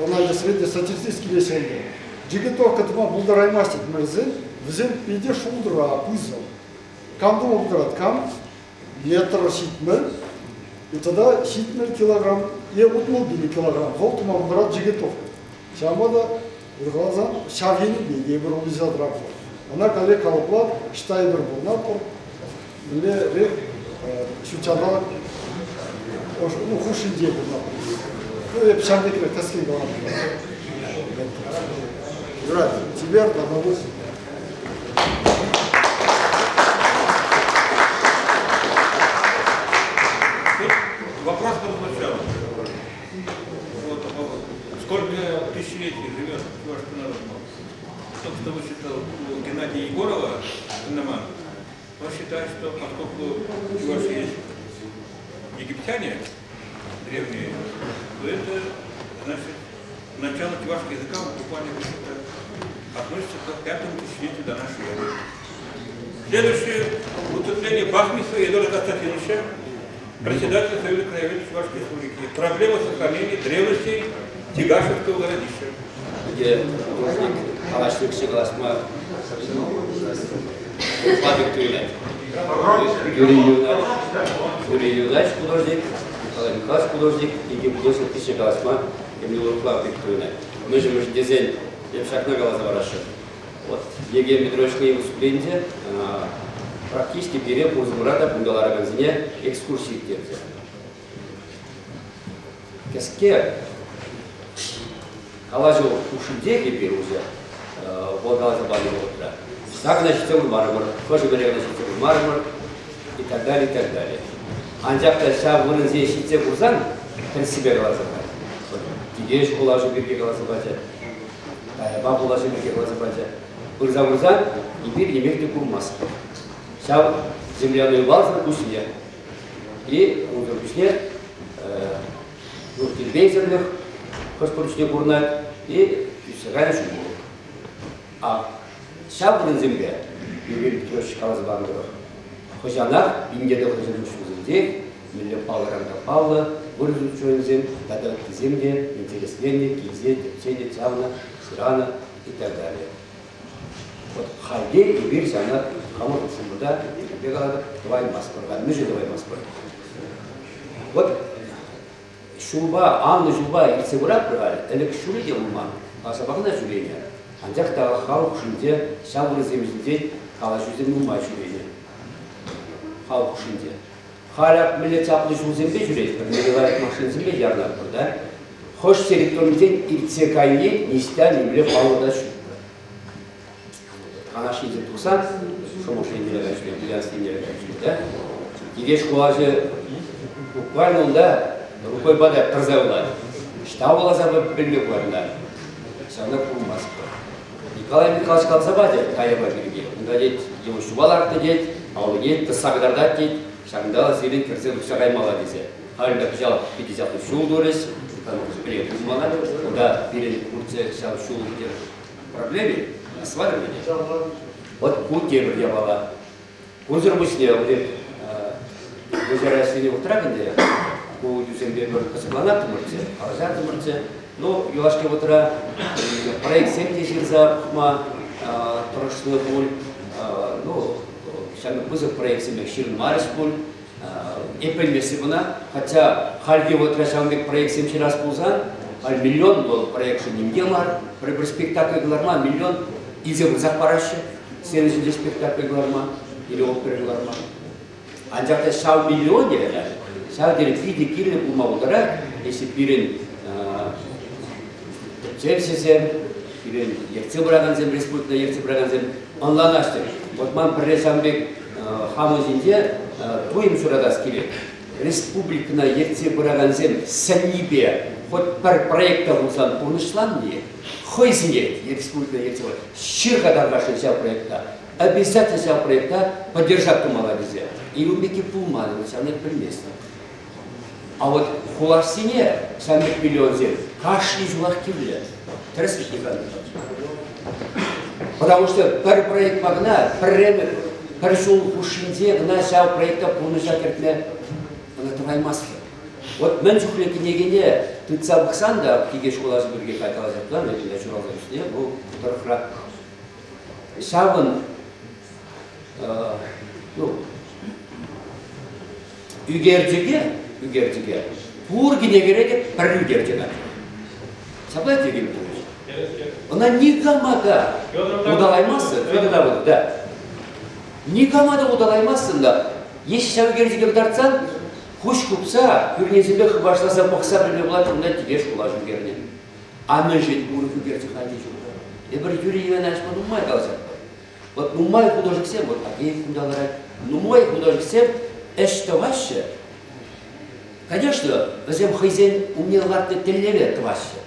она де среднестатистический лесенде. Жигитов катма булдараймастик мерзен, взем пиде шулдра пызал. Камду булдарат кам метр шитмер. И тогда шитмер килограмм, я утнул били килограмм. Волтума булдарат жигитов. Шамада глаза шавени били, ебер улиза драпа. Она коллег калаплат, штайбер был напор. Ле рек шучала, ну хуже дел был. Ну я пшандик на таски был. Брат, тебе одного. Вопрос прозвучал. Вот, сколько тысячелетий живет чувашский народ? Только что вычитал у Геннадия Егорова, Иноман. Он считает, что поскольку чуваши есть египтяне древние, то это, значит, начало чувашского языка буквально относится к 5-му тысячелетию до нашей эры. Следующее выступление Бахмиса Едора Константиновича, председателя Союза краеведов Чувашской республики. Проблема сохранения древностей Тигашевского городища. Где художник Алашвик Шигаласма Павел Тюрьмет. Юрий Юнач художник, Николай Михайлович художник, и художник Шигаласма Емнилов Павел Тюрьмет. Мы же дизайн Евшак Нагала Завараша. Вот Евгений Петрович Киев выступление практически перед Мурзумрата Пунгалара Ганзине экскурсии в Терзе. Кеске Алажу Ушидеки Перузя, Волгала Забанова, так значит мармур, тоже говоря, значит мармур и так далее, и так далее. Анжакта ша вырынзе шитсе курсан, тен себе голосовать. Тигеш кулажу бирге голосовать, таяба кулажу бирге голосовать. Вырза и бир немерте курмас. Ша земляную балзу кусне. И он кусне, ну, тельбейзерных, хоспоручне курнать, и сагайна шуму. А шабрын земле, Юрий Петрович Калазбангов, хожанах, индеда хожанушку земле, миллион палранда палла, вырезучую землю, дадат земле, интересление, кизе, течение, тявна, сирана и так далее. Вот хайде и бирся она, кому-то шумуда, бегала, давай маспорга, мы же давай маспорга. Вот шуба, Анна шуба и цевура прыгали, элек шури делуман, а собакна журения. Анжакта халық үшінде, шабыр земізінде, қала жүздің ұмай жүрейді. Халық үшінде. Халап миле чаплы жүзімбе жүрейді, бір мерелайық машинзімбе ярнап тұрда. Хош территорияден иртсе кайне, нестя немле пауырда жүр. Қана шейді тұрсан, шомошын нелеға жүрейді, білянский нелеға жүрейді, да? Еге школажы буквально онда рукой бада тұрзаулады. Шта олаза білмек барында. Сана курмас. Николай Михайлович Калзабаде, Каяба Берге, он дадет его шубаларты дед, а он дед, тасагдардат дед, шагндала зелен керзел шагай маладизе. Халда взял 50-й шул дорес, там приехал из Малави, куда перед Курце взял шул где проблемы, сваривали. Вот Курте я была. Курзер мысли, вот вызирая среди утраганде, у Дюсенбе Касабланат Мурце, Алазар Мурце. Ну, юлашки утра проект 70 за хума прошлый буль, ну, сейчас мы проект 70 марс буль, эпрель месяц бuna, хотя хальги утра сейчас проект 70 раз пузан, аль миллион был проект что не делар, при спектакле гларма миллион, изем запаращи, 70 спектакль гларма или оперы гларма. Анжақта шау миллион дегені. Шау дері пиде кирлі бұлма бұлдыра, есі бірін Чепсизем, бірін ерце бұраған зем, республикада ерце бұраған зем, онлан ашты. Вот ман бірре самбек хамызінде туым сұрадас келеді. Республикана ерце бұраған зем сәнебе, хоть бір проекта болсан пұрнышлан не, хойзіне республикана ерце бұраған. Ширға дарғашын сяу проекта, обязательно сяу проекта поддержать тумала везе. И умбеки пулманы, сәнет білместі. А вот хулашсине самбек миллион зем, кашли зулах кевле. Потому что бір проект магна, бір жол ұшынде ғына сәу проекта пұрныша кертме ұнатывай маски. Вот мен жүхлекі негене тұтса бұқсан да, кейге шоласы бірге қайтала жаптан, өтінде жұралған үстіне, бұл тұрықырақ. Сәуін үгердіге, пұргіне керек бір үгердіге. Саблай деген бұл. Она никому удалаймасы, да. Никому удалаймасын да. Если сәугердіге бұдарцан, құш құпса, көрнесінде қыбашласа бұқса білме болады, онда тебе шула жүгеріне. А мен жет бұры үгерді қанды жүгер. Бір юриймен ашма нумай қалсақ. Вот нумай художник сем, вот Агеев кундалар. Нумай художник сем, эшті ваще. Конечно, өзем хызен умеларды телевет ваще.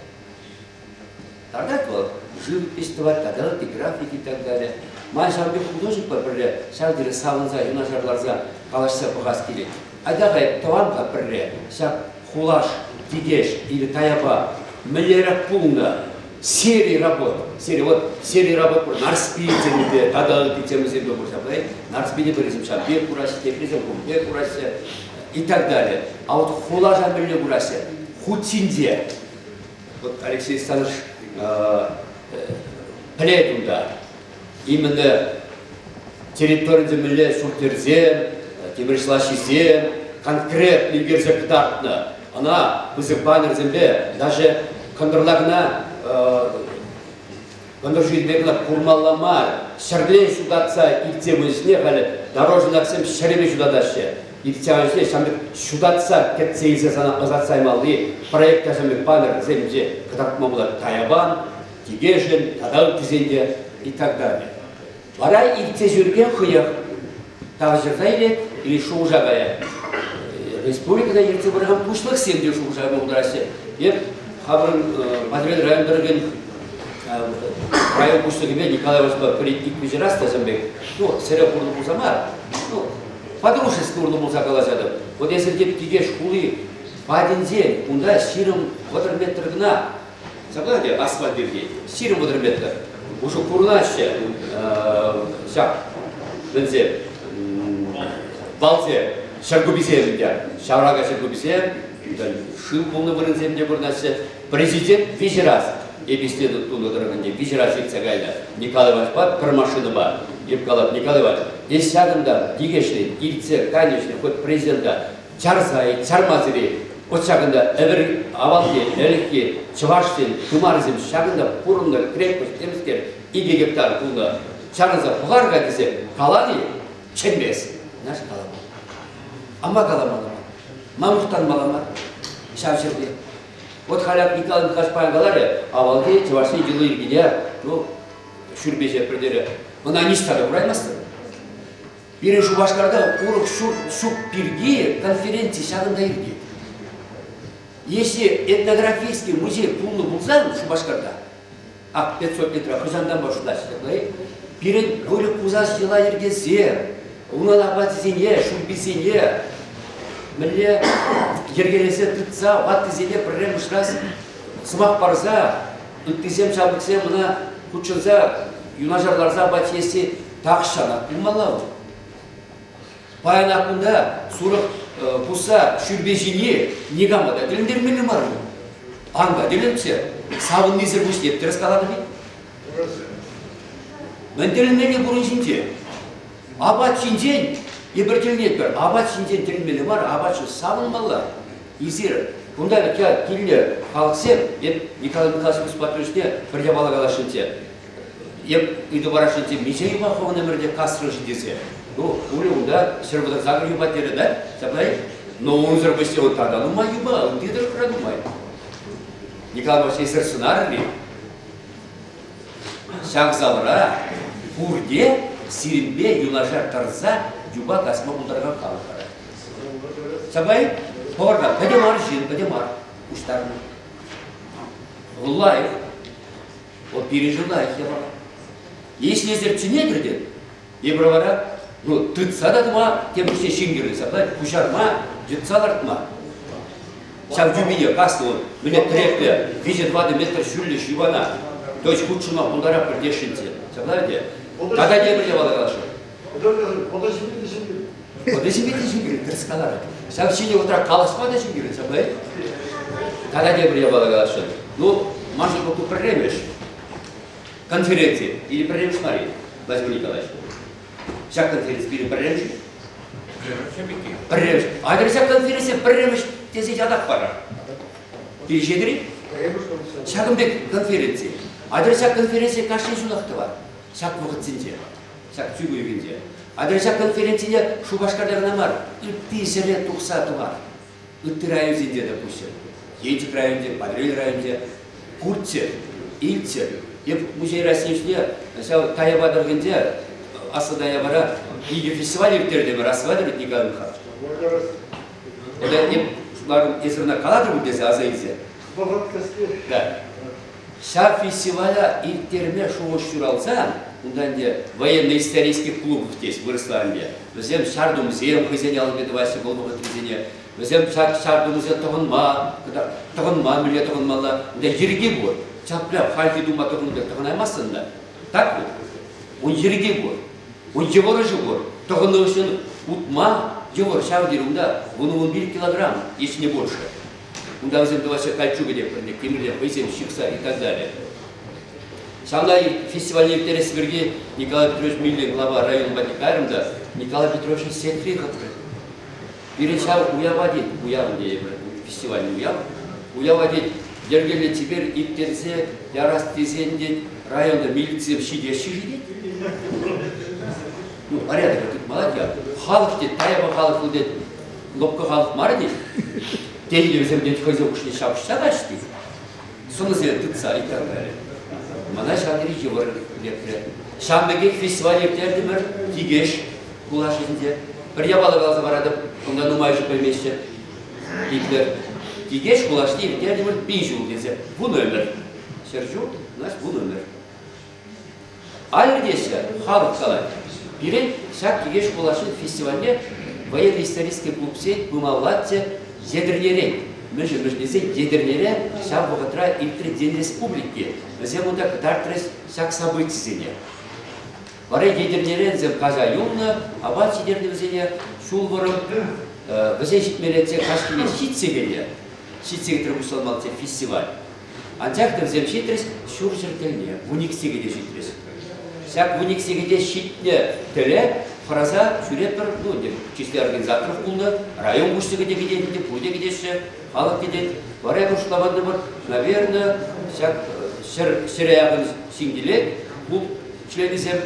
Тогда вот живопись, тогда графики и так далее. Май самбек художник бірре, сәудері савынза, юнажарларза қалашса бұғас келек. Айдағай таванға бірре, сәк хулаш, тигеш или таяба, миллерак пулна, серии работ. Серии работ бұл нарспидемінде, тадалы питемізде болса бұлай, нарспиде бірізім шамбек құрасы, текрезім құмбек құрасы и так далее. А вот хулажа милле құрасы, хутсинде. Вот Алексей Александрович плетунда. Именно территория земли суртерзем, темиршлашизем, конкретный герзектартна. Она вызывает земле даже кондорлагна, кондоржидбекна курмалламар, шарлей судатса и тему снегали, дорожный аксем шаребе судатаще. И тянешься, самбек судатса кетсейзе азатсаймалды проекта самбек панер земле, катартма была таябан, тигежен, тадал тизенде и так далее. Вара ирте жүрген хыяк, тағжырда елет или шоужағая. Республикада ерте бұрған пұшлық семде шоужағы болдырасы. Еп, қабырын Мадрид райондырген район пұшлығымен Николай Васильевич политик вежерас тазамбек. Сәрі құрды болса ма? Подружеский құрды болса қаласады. Вот если деп тигеш хулы бадензе, онда сирым қадыр метргіна, сақлады асфальт берге, сирым қадыр метр. Уже курнаще, шак, бензе, балзе, шаргубисемде, шаврага шаргубисем, шыл полны бұрынземде бұрнаще, президент вежерас, епистеді туны дұрғынде, вежерас ексагайда, Николай Васильевич, бір машины бар, еп қалап, Николай Васильевич, ес шағында, дегешли, ильце, конечно, хоть президента, чарсай, чармазыри, от шағында әбір авалге, әлікке, чываштен, күмарызым шағында бұрында крепкость темізкер 2 гектар бұлда шағынса бұғарға десе, қалады, ченбес. Наш қалама. Ама қаламалама. Мамықтан малама. Шавшырды. Вот халят Николай Михашпайын қалары, авалге, чываштен жылы ергене, шүрбеже бірдері. Мұна ништары ұраймастыр. Бірі Шубашқарда ұрық шүп бірге конференции шағында ерге. Если этнографический музей пулны булзан Шубашкарда, 500 метров хызандан башындаш, перед бөлік пузаш жила ергезе, унан абатызене, шурбизене, міле ергелесе тұтса, ваттызене біррем ұшрас, сымақ барза, үттізем шабықсем, мұна құтшынза, юнажарларза батесі тақшана, ұмалау. Баян ақында сұрық Пуса шүрбежіне негамада діліндермелі марым. Аңға ділінше, сабын незір бұш деп түріс қалады ме? Мен ділінмелі бұрын жінде. Абат жінден, ебір ділінет бір. Абат жінден ділінмелі бар, абат жын сабын мала. Езір. Бұнда келіне қалықсем, Николай Михайлович Патровичне бірде бала қалашынте. Еп үйді барашынте, мешей бақуын өмірде қасыры жіндесе. Ну, 우리 온다 сербода загр юбатери, да? Саблай? Но он зарбости он тогда, ну май юба, он тидер продумай. Николай Васильевич сырсынарли. Шахзалра, Пурде, Сиринбе, Юнашар Тарза, Юба Касма Ударга Калкара. Сабай, Порда, Падемар Жин, Падемар, Уштарна. Лайф, вот пережила их я была. Если зерчине грядет, и бравара, ну, ты садатма, тем все шингеры, сабай, Кушарма, Джетсалартма. Сейчас в Дюбине, касло, мне трепля, визит 2 метра шюльш юбана. То есть худшуна бундара пердешинте. Сабай, когда не были валагаши? Подождите, шингеры, трескалары. Сейчас в Чине утра каласпада шингеры, сабай. Когда не были валагаши? Ну, может быть, проревешь конференции или проревешь Марии, Владимир Николаевич. Вся конференция или проревешь? Проревешь. А это вся конференция проревешь, те здесь адак пара. Перещедри? Всяком конференции. А это вся конференция каждый жулах товар. Всяк выход цинте. Всяк цюгу и винте. А это вся конференция шубашкардар намар. И ты зелет тухса товар. И ты район зинде, допустим. Едете районде, подрели районде. Куртте, Ильте, и музей России, Таябадар Генде, Асадая Бара, и фестивали в Тердеме рассвадывают Николай Михайлович. Это не, если на каладру будет азаизе. Да. Ша фестиваля и в Терме шоу-щуралзан, унданде военно-исторический клуб здесь, в Исландии. Взем шарду музеем, хозяйнял бедоваси, голубого трезения. Взем шарду музеем Тагонма, миле Тагонмала, да ерги гор. Чапля, хальфи дума Тагонма, Тагонаймасында. Так вот, он ерги гор. Он евора же гор. Тагонновшин утма, евор, шавдирунда, он 1 килограмм, если не больше. Унда взем давайте кольчуга, кемеля, поезем, щикса и так далее. Шамдай фестиваль интерес Сергей Николай Петрович Миллин, глава района Батикарымда, Николай Петрович Сетфрихов. Перечал уявадить, фестивальный уявадить, дергели теперь и терзе, я раз тезендить, района милиции в щидещи жидеть. Ну, порядок, тут молодец. Халк дед, таяба халк дед, лобка халк мардит. Тенди взем дед хозяйку шли шапшта дашти. Сонузе тыца и так далее. Мана шадри евор лекре. Шамбеге фестиваль тердимер, тигеш, кулашинде. Приябалы глаза барады, онда нумайжы поймеште. Гитлер. Тигеш кулашти, тердимер, бейжу дезе. Бу номер. Сержу, наш бу номер. Аль десе, халк калай. Бирен, шак тигеш кулашин фестивале, военно-исторический клубсе, бумалатте, едернере. Между едернере, шак богатра и День республики. Зему так дартрес шак события. Варай едернерен зем каза юнна, а бат едерне взене шулвором, взешит мерете кашкине щитсегене. Щитсегетер мусулманце фестиваль. Антяктер зем щитрес шуржертельне, вуниксегеде щитрес. Всяк вуниксегеде щитне теле, фраза шурепер, ну, числе организаторов кулна, район гуштегеде гедеде, пуде гедеше, халак гедет. Варай гуштлаганды бар, наверное, всяк ширяғын сингелек, клуб члены зем,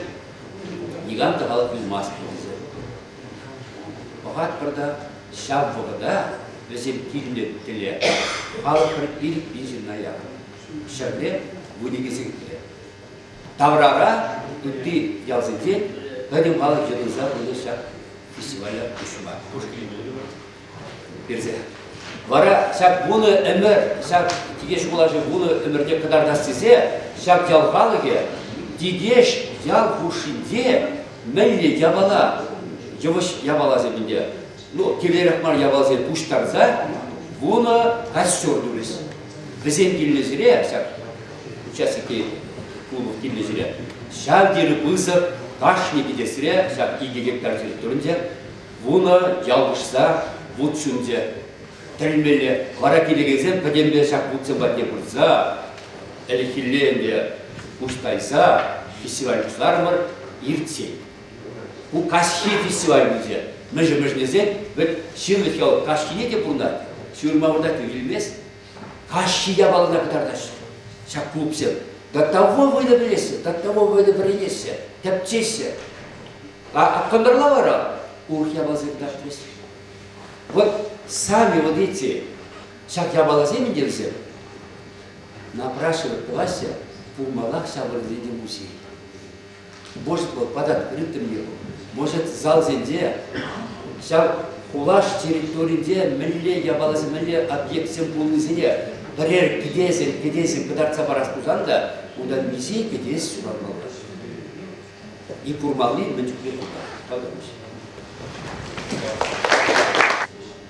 Гиганта халык из Москвы. Богат прода, шаб вогада, везем кильне теле, халык или бензинная. Шарле, вудигизи теле. Таврара, ты ялзы день, гадим халык жадынса, bunu шаб фестиваля ушма. Берзе. Вара шаб bunu өмір, шаб тигеш булажы bunu өмірде кадар дастизе, шаб ял халыге, тигеш ял хушинде, Мелли ябала, жовыш ябала земінде. Ну, кевлерахмар ябала зем пуштарза, буна костер дурис. Везен киллезире, всяк участники клубов киллезире. Шавдиры пызы, кашники десире, всяк 2 гектар территорінде, буна ялбышса, вудшунде. Тәлмелі, вара келегезен, падембе шак вудсы батне бұрза, әлі пуштайса, фестиваль құсларымыр, иртсей. У кашки фестиваль музе. Межнезе, вот ширлых ял кашки не те пунат. Шурма урдат вилмес. Кашки ябалына катардаш. Шак клубсе. До того вы добресе, до того вы добресе, тяптесе. А кондорлавара ух ябалзыкташтырс. Вот сами вот эти, шаг ябалаземи делсе, напрашивают классе, пумалах шабрдеди музей. Может вот подать крытым его, может зал зенде, шаг хулаш территории, милле ябалази, милле объектсем пулызине, барьер кедезин, кадарца бараш кузанда, удан музей кедез сюрабал. И курмали ментюкле куда.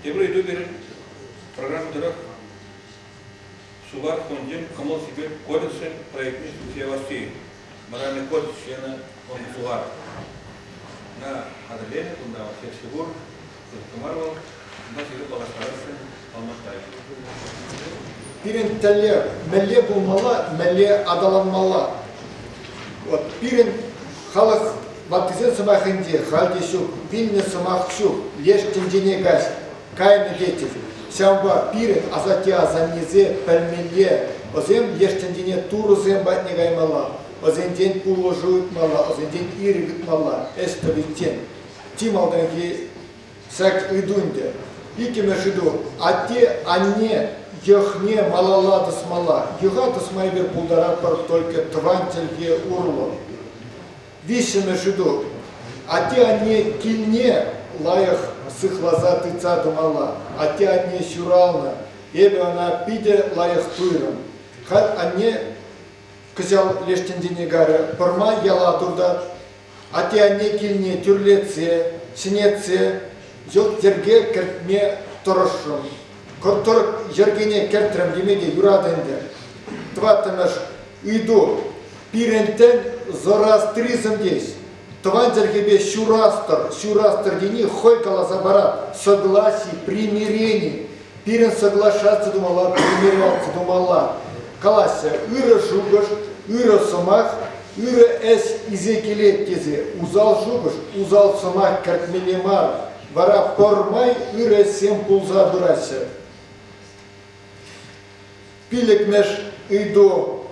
Тебры иду берем программу дорог Сулар Хондин, Камал Сибирь, кодексы проектных все властей. Моральный кодекс члена Сулар. На Адалене, куда всех фигур, Камарвал, на Сибирь Палаштарасы, Алматай. Пирин теле, мелле булмала, мелле адаланмала. Вот пирин халах батизен самахинде, халдишук, винне самахшук, леш тендене газ, кайны детев. Сямба пирин азатия занизе пельмелье, озем леш тендене туру зем батне гаймала, озем день пуложует мала, озем день иригит мала, эстовитен. Тималданги сак идунде. Икиме шиду, а те, они яхне малалада смола, яхата смайбер пулдара пар только твантельге урло. Висиме шиду, а те они кильне лаях сыхлаза тыца думала, а те они сюрална, ебе она пиде лаях пыром. Хат они кызял лештендине гары, парма яла турда, а те они кильне тюрлеце, синеце, жок терге кертме торошым. Котор жергене кертрем демеге юраденде. Тватамеш иду пирентен зороастризм здесь. Твантергебе щурастер дени хойкала забара согласий, примирений. Пирен соглашаться думала, примиряться думала. Калася ыра жугаш, ыра сомах, ыра эс изекилет тезе. Узал жугаш, узал сомах кертмелемар. Вара пормай ыра сем пулза дурася. Пилек меш иду.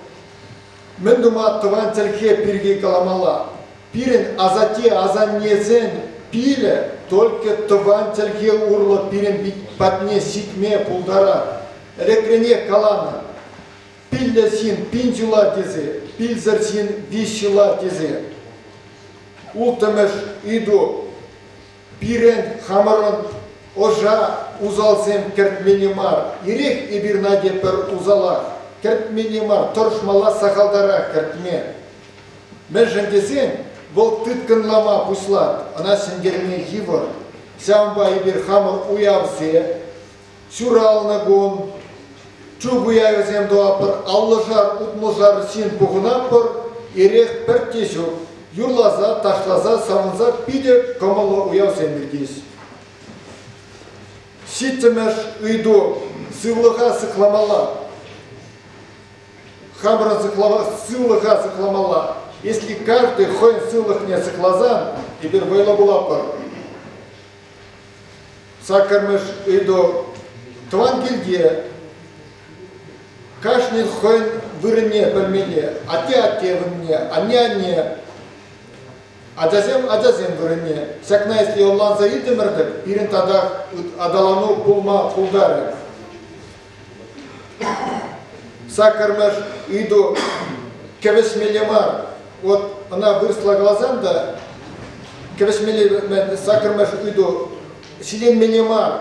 Мен дума твантельхе пирги каламала. Пирен азате азаннезен пиле только твантельхе урла пирен бит патне ситме пулдара. Рекрене калана. Пилля син пинчила тезе, пильзер син вищила тезе. Ултамеш иду. Пирен хамарон ожа узалсем кертменемар. Ирек и бирнаде пер узалах. Кертменемар, торшмала сахалдара кертме. Межендезен бол тыткан лама пуслат. Она сенгерме хивор. Сямба и бир хамар уявзе. Чурал нагон. Чугу явзем дуапар. Аллажар утмужар син пугунапар. Ирек пертежу. Юрлаза, ташлаза, савынза, пиде комало уявзем бирдес. Ситтемеш иду, сывлыха сыкламала. Хамра сывлыха сыкламала. Если каждый хоин сывлых не сыклазан, и бервейла булапар. Сакармеш иду, твангильде. Кашнин хоин вырне пельмене, а те вырне, а не. Адазем вырне. Сякна, если оллан заидемердек, пирен тогда адалану пулма пулдары. Сакармеш иду кевесмелемар. Вот она выросла глазам, да, кевесмелемар, сакармеш иду силен мелемар.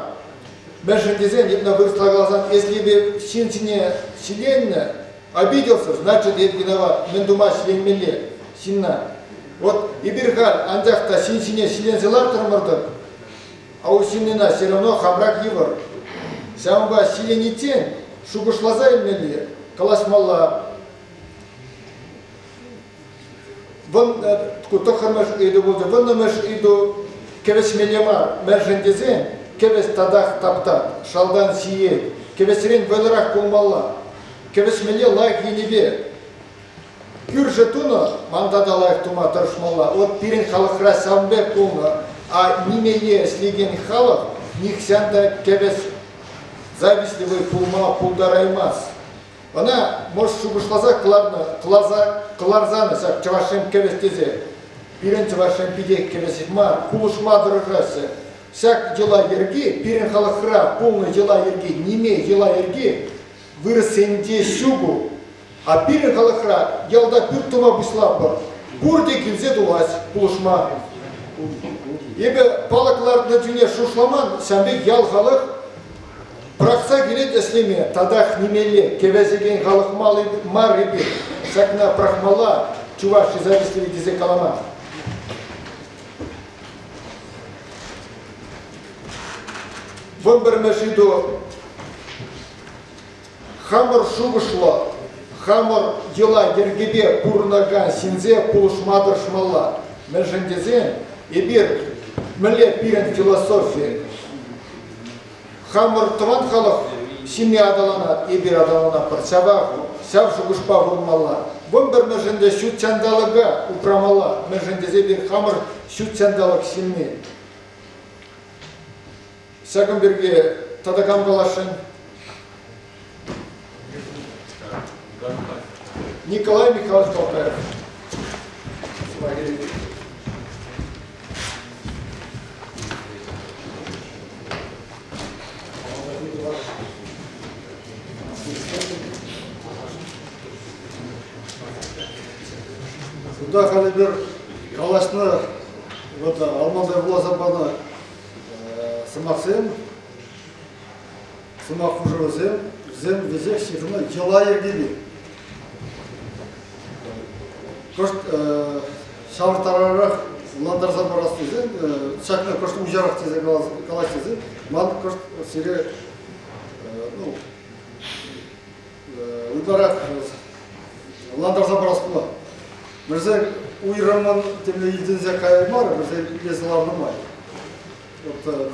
Межендезен, она выросла глазам. Если бы синтине силенне обиделся, значит, я виноват. Мендума силен меле, синна. Вот и биргаль, андяхта синсине силензелар тормордок, а у синина все равно хамрак евор. Сямба силенитен, шугушлаза имели, калашмалла. Вон кутохамеш иду болды, вон намеш иду кевес мелемар, мержендезен, кевес тадах таптат, шалдан сие, кевес рен вэлрах пулмалла, кевес меле лайк енебе. Кюржетуна, мандада лайк тума торшмала, вот пирен халахра самбек пулна, а нимеле слеген халах, нихсянда кевес завистливый пулма пулдараймас. Она, может, шубушлаза кларзана, сак чавашем кевес тезе. пирен чувашен пидек келеситма, кулушма дорогасы. Всяк дела ерги, пирен халахра, полный дела ерги, неме дела ерги, вырос сенде щугу, а пирен халахра, ялда пюртума буслапа, бурде килзе дулась, кулушма. Ебе палаклар на дюне шушламан, сәмбек ял халық, Прақса келет әслеме, тадақ немеле, кевезеген халық малы мар ебе, сәкна прахмала, чуваши завистливи дезе калама. Вон бір мәшиду, хамыр шубышло, хамыр дела ергебе пурнаган синзе пулушмадыр шмала. Мәжіндезен, ебір мүле пирен философия. Хамыр тыван халық сине адаланат, ебір адаланат бір сәв шугышпа вұрмала. Вон бір мәжінде шут чандалыға упрамала, мәжіндезе бір хамыр шут чандалык сине. Сәкім бірге тадакам қалашын. Николай Михайлович Толкаев. Сюда халибер калашны вот алмандай булазапаны сымақсен, сымақ ұжырызен, зен везек шетіні жела ергебе. Көшт шавыртарарақ ландарзан барасы зен, шакна көшт ұжарақ тезе калаш тезе, ман көшт сире ұйдарақ ландарзан барасы бұла. Мірзе уйраман темле едінзе кайымар, мірзе лезіларны май.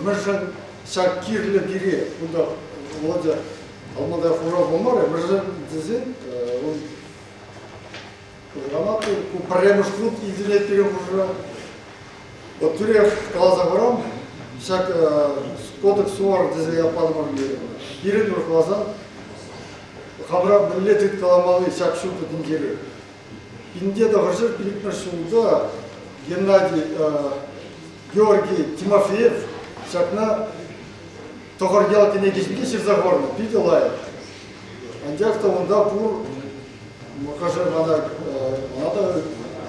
Міржен шак кирлі бире, бұнда Володя алмадай қура болмар, міржен дезен, гранаты, паремыш клуб едінет берген қужыра. Вот түрек қалаза барам, шак кодек суар дезе япадымар берген. Берен бір қалазан, қабыра міллетет каламалы шак шуты діндері. Инде да ғыржыр білікмір шуылда Геннадий Георгий Тимофеев шакна тоғыр елкіне кешімде шерзағорны пиді лайы. Андяқта онда бұр мұқажыр ғана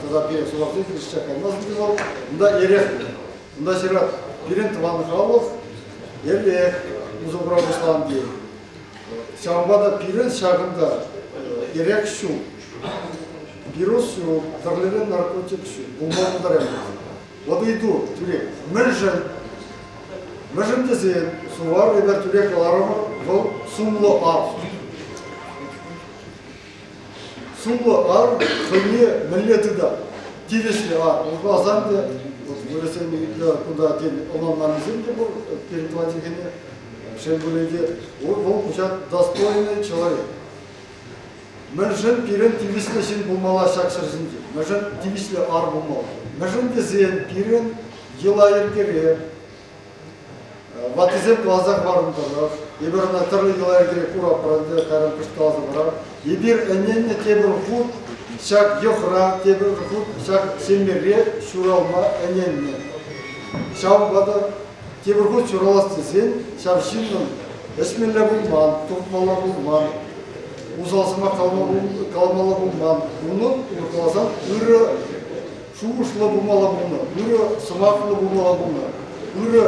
тазапе сұлақты етіліш шақаймасын дезал. Онда ерек, онда сират берен тұваны қалып, ерлек ұзыбыра бұслан дейін. Шамбада пирен шағында ерек шу, вирус шу, тарлерен наркотик шу, бұлмауындар әміз. Водыйду түрек, мүжін дезен, сувар ебер түрек аларымы, бұл сумлы ар. Сумлы ар, қыне мүллеті да, тевешлі ар. Ол азан де, өресен күнда ден оланланызен де бұл, перетвадегене, шен бөлеге, ол құшат достойный человек. Мүжін пирен тевешлі шен бұлмала шақшыржынде, мүжін тевешлі ар бұлмала. Мүжін дезен, пирен ела ергере, ватызем глазах барымдары, ебіріна түрлі ела ергере кура пыранды, қайран күшт глазы бара. Ебір әненне тебір ғуд, шак йоқра, тебір ғуд, шак семере, шуралма әненне. Шау бада тебір ғуд шуралас дезен, шавшинның әсмелі бұлман, тұқмалы бұлман, ұзалсыма қалмалы бұлман. Бұның ұлқаласан үрі шуғышлы бұлмалы бұлны, үрі сымақлы бұлмалы бұлны, үрі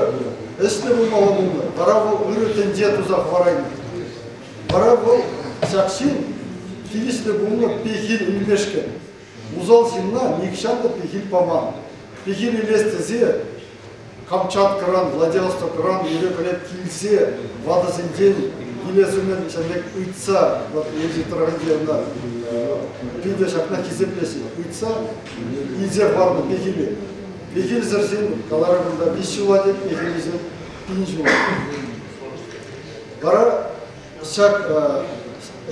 әсілі бұлмалы бұлны. Бара бұл үрі тенде тұзақ варайны. Бара бұл шақшин тевешлі бұлны пехил үлмешкен. Ұзал синна некшанды пехил паман. Пехил елестізе Камчат-Кран, Владивосток-Кран, Үйрекілет келсе, вадысын ден, елесімен шәмек ұйтса, өте тұрғындеріне пейде шақна кезеплесі, ұйтса, елзер барды пехилі. Пехил зірсен, қаларығында 5 жыла деп, пехилізен 5 жыла. Бара шақ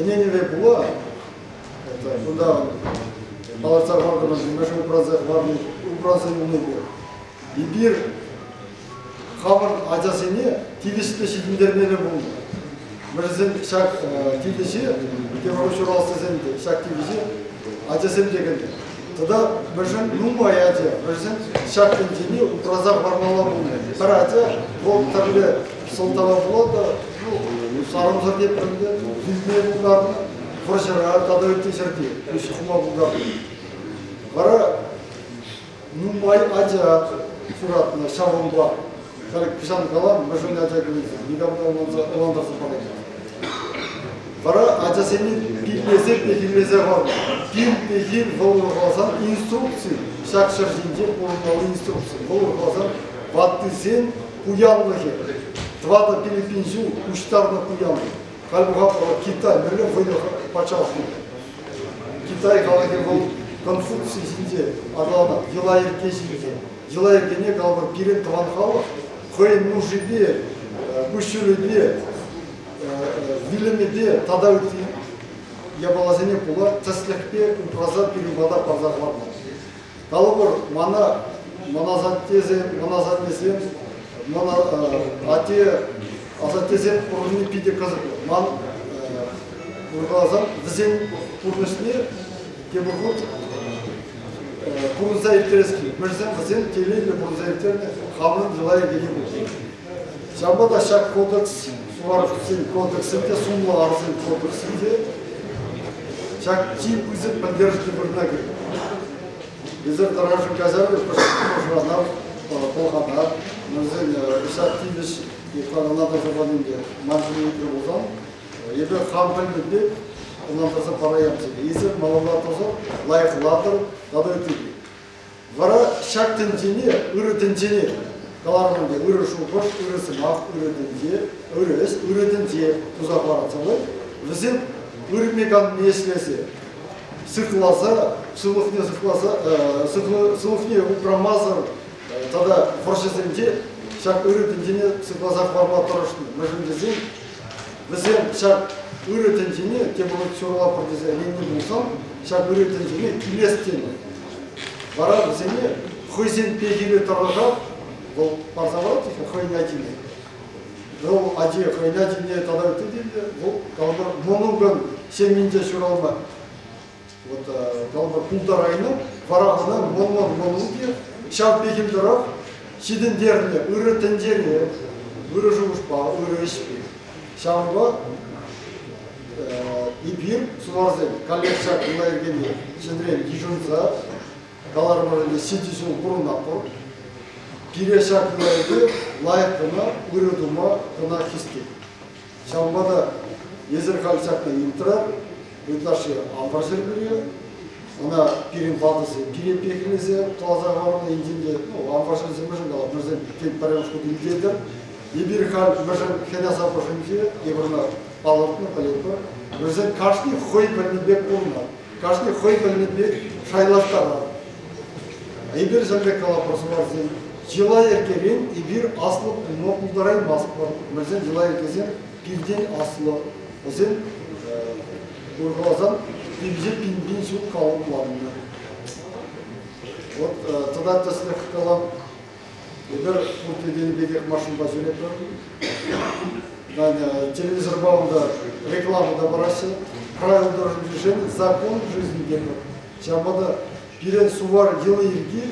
әненеве бұла, бұнда баларцар варғынан, мәші ұпразы ұны бер. Ебір қамыр ажасыне тевесілі шедіндермені болды. Мірзен шақ тевесі, темір ұшыралсы зәнді, шақ тевесі ажасым дегенде. Тогда бежен нумай аде, бежен шактын дени уразак бармала булмай. Бір аде ол тірлі сылтала болады, сарымзыр деп бірінде, билме бұлдарын, құржыра, тада өтте жерде, үші құма бұлдарын. Бара нумай аде суратына шағын бар. Кәлік пішан қалам, бежен аде көлесі, негамда ұландырсы барады. Бара acasını bilmese var. Bilmeyir olursan instruksiyon. Şakşır jince olmalı instruksiyon. Olursan battı sen uyanlığı. Tvada Filipinci uçlarına uyanlığı. Kalbuğa Kitay böyle böyle paçavlı. Kitay kalıcı bu Konfüçyüs jince adamlar yıla erkeşince. Yıla erkene kalbur birin tavan kalı. Koyun mujibie, kuşulubie. Вилемеде тада өтті ябалазене пула тәслікпе ұпраза перевода парзақларына. Талыбыр маназаттезен, азаттезен ұрыны пиде қызық. Ман ұрғазан візен ұрнышне кебірғыт бұрынза ертерескі. Мөрзен візен телейлі бұрынза ертеріне қамын жылай егеге болды. Жамбада шақ кодекс кодексінде, сумлы арзын кодексінде шақ тип үзіп поддержки біріне керек. Біздер таражын қазарбы пұшыранар, қолғанар, мүрзен үсаттивіш еқананады жабанынде мәншін өтір болсам, ебе қампылмінде онан тұрса пара ямсыды. Езір малалар тұрса лайықлатыр, дады өтіді. Вара шақ тінтене, үрі тінтене, Kalarmında ürü şuboş, ürü sımak, ürü dünce tuzak varatsalı. Bizim ürü mekan meselesi sıkılasa, sıvıkne upramazır, tada forşesinde şak ürü dünce sıkılasa varma tarıştı. Mecimdezin bizim şak ürü dünce kebulup şurala pırdeze elini bulsam, şak ürü dünce kilesteni. Vara bizeni хойсен пегиле тарыға бұл парзаварат хойнятине. Бұл ади хойнятине тада өтті дейді, бұл қалбыр монуган семенде шуралма. Вот қалбыр пулдар айны варағына монуге шап пегил тарақ шидендеріне, үрі тендеріне, үрі жуышпа, үрі ішпе. Шамға ибир суларзен коллекция кулайыргене шендрен ежунца Kalarlarında sitüsün kurun apır, pireşak yılaydı, layıkına, ürüdüma, kına hiski. Şambada yezer kalçakla intirar, ütlaşı amparşır biliyor. Ona pirin batısı, pirin pekinizi, tuaza varına indinde, amparşır zemmişin kalıp, mürzen kent paremşku dildedir. Bir kal, mürzen kene sapışınca, evrına balırtını kalıpı, mürzen kaçlı xoy bölünbek kuruna, kaçlı xoy bölünbek şaylaştara. Ибир жанбек калапырсы бар зен, жила еркерен, ибир асылы мокулдарай масып бар. Мөрзен жила еркезен пирден асылы. Озен ұрғазан пирден пинбин суд қалып бұларында. Вот тогда тәсілік қалам, ибір пультеден бекек машинба жөнеп бар. Телевизор бауында рекламада барасы, правил дорожного движения, закон жизни генер. Жамбада Пирен сувар елы ерге,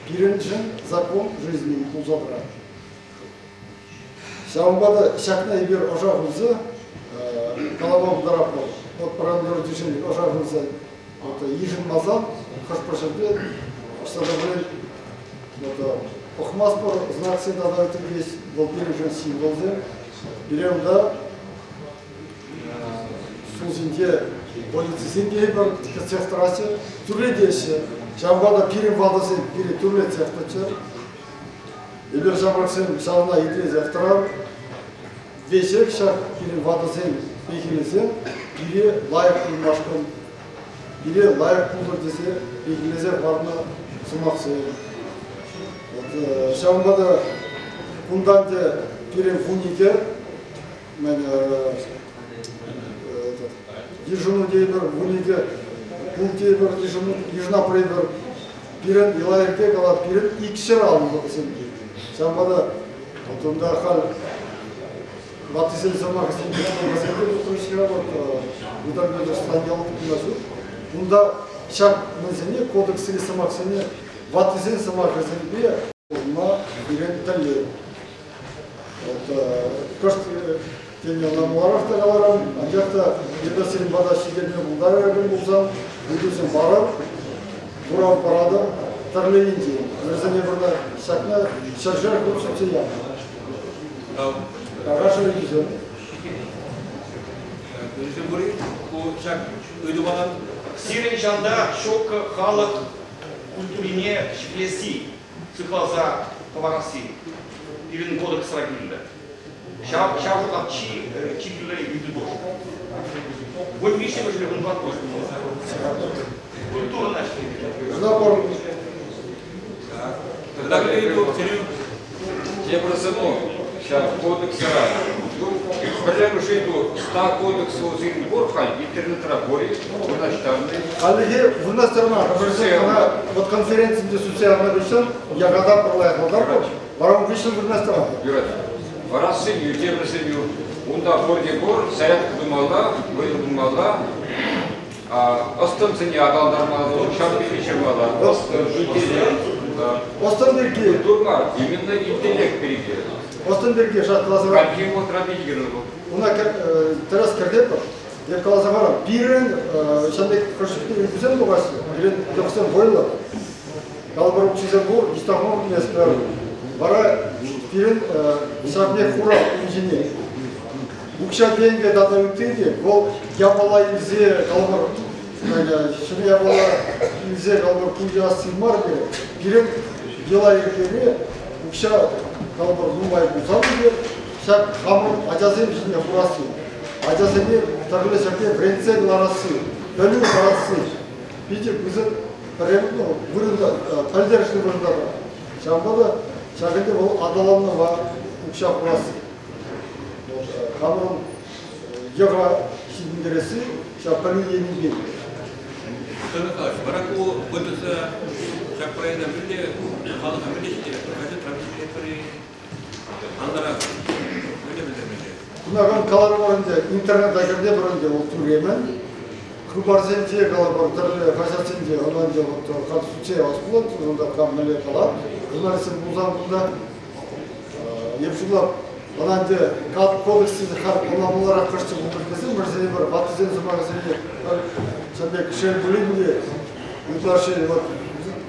пирен жын закон жизни пулзадыра. Шамбада шакна ибер ожағызы, калабам дарапы, от парандыры движение ожағызы, ежін мазан, хашпашырды, штада білен, оқмас бар, знак сен адайтын весь, бұл пирен жын символзы, беремда, сузинде, полициясын кейбір цехтарасы, түрлі деші, жамбада пирин вадасы, пири түрлі цехтачы. Ебір жамбақсын шағына етре зәқтырам, вешек шақ пирин вадасын бекілесін, пири лайық ұлмашқын, пири лайық бұлдыр десе, бекілезе барына сымақсы. Жамбада күнданде пирин фунике, мен ежіну дейбір, вуниге, бұл дейбір, ежіна прейбір, пирен, елайырке қала пирен икшер алынды сенде. Шамбада, отында қал, батысел замақ сенде, бұтыршыға бұтар бөді станиялық күнасу. Бұнда шаг назене кодексы самаксене ватызен самаксене на ирентали. Вот кошт темеламларов тагаларам, анjakta едасин бада шигерне булдарагын булсам, будусен барар, бурам парада тарлейинди. Мерзене бурда шакна шаржар курсуция. Раша видизен. Сирен жанда шок халық культурине шпилеси цифаза повараси. Ирин кодекс рагилда. Шавжу апчи чигиле юдудош. Вот вещи мы жили в вопрос. Культура наша. Знаком. Тогда говорю, Я просто сейчас кодекс Пожалуй, что это 100 кодексов из Борхань, интернет-рабори, Алиге, вна сторона, вот конференция, где социальная решен, я года пролаял, варам вышел вна сторона. Варас семью, тем же семью, унда борде бор, саят думала, вы думала, остан не агал нормально, шапки вечермала, Останберге, турмар, именно интеллект перейдет. Останберге, шат классовар. Каким вот рабигировал? Уна террас кардепа, я классовар, пирен, шандек прошипный репузен бугасы, пирен токсен бойла, калбар учизен бу, истахмон не спер, бара пирен шабне хура инженер. Укша деньги дата утыди, гол ябала илзе калбар, шуны ябала илзе калбар кунжа симар бере, пирен дела еркере, укша калбар нумай бузал бере, шак хамыр ажазем жине хурасы, ажаземе тагылы шаке брендсен ларасы, бөлü ларасы, бите күзен прямно вырында, пальдершный вырында, шамбада шагенде бол адаланна ва укша хурасы. Хамырын ева шиндересі, шаппаны енілген. Бараку бытысы шаппайна білде, халыға білде шетелі, қажет трамшилепері, андара білде білдермейді. Күнаған қалары барынде, интернет-агерде барынде ол түремен, күбарзенде қалар бар, түрлі фасацинде, онанде қатысуце аспылат, онда қамнеле қалар. Күнарсын бұлзан бұлда, епшулап, онанде кодексті қарып, оламылар ақыршы бұлдыркесін, бірзені бір батызен зымағызене, сәбек шер бөлімде, ұйтаршы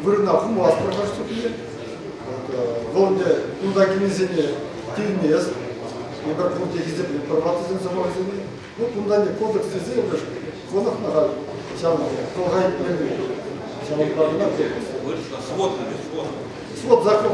вырына құм аспыр қашты күнде. Ғолынде күндакемезене тегінез, ебір күн тегізіп, бір батызен зымағызене, күндане кодекс дезе, қонақ нағал, қолғай берді. Свод закон.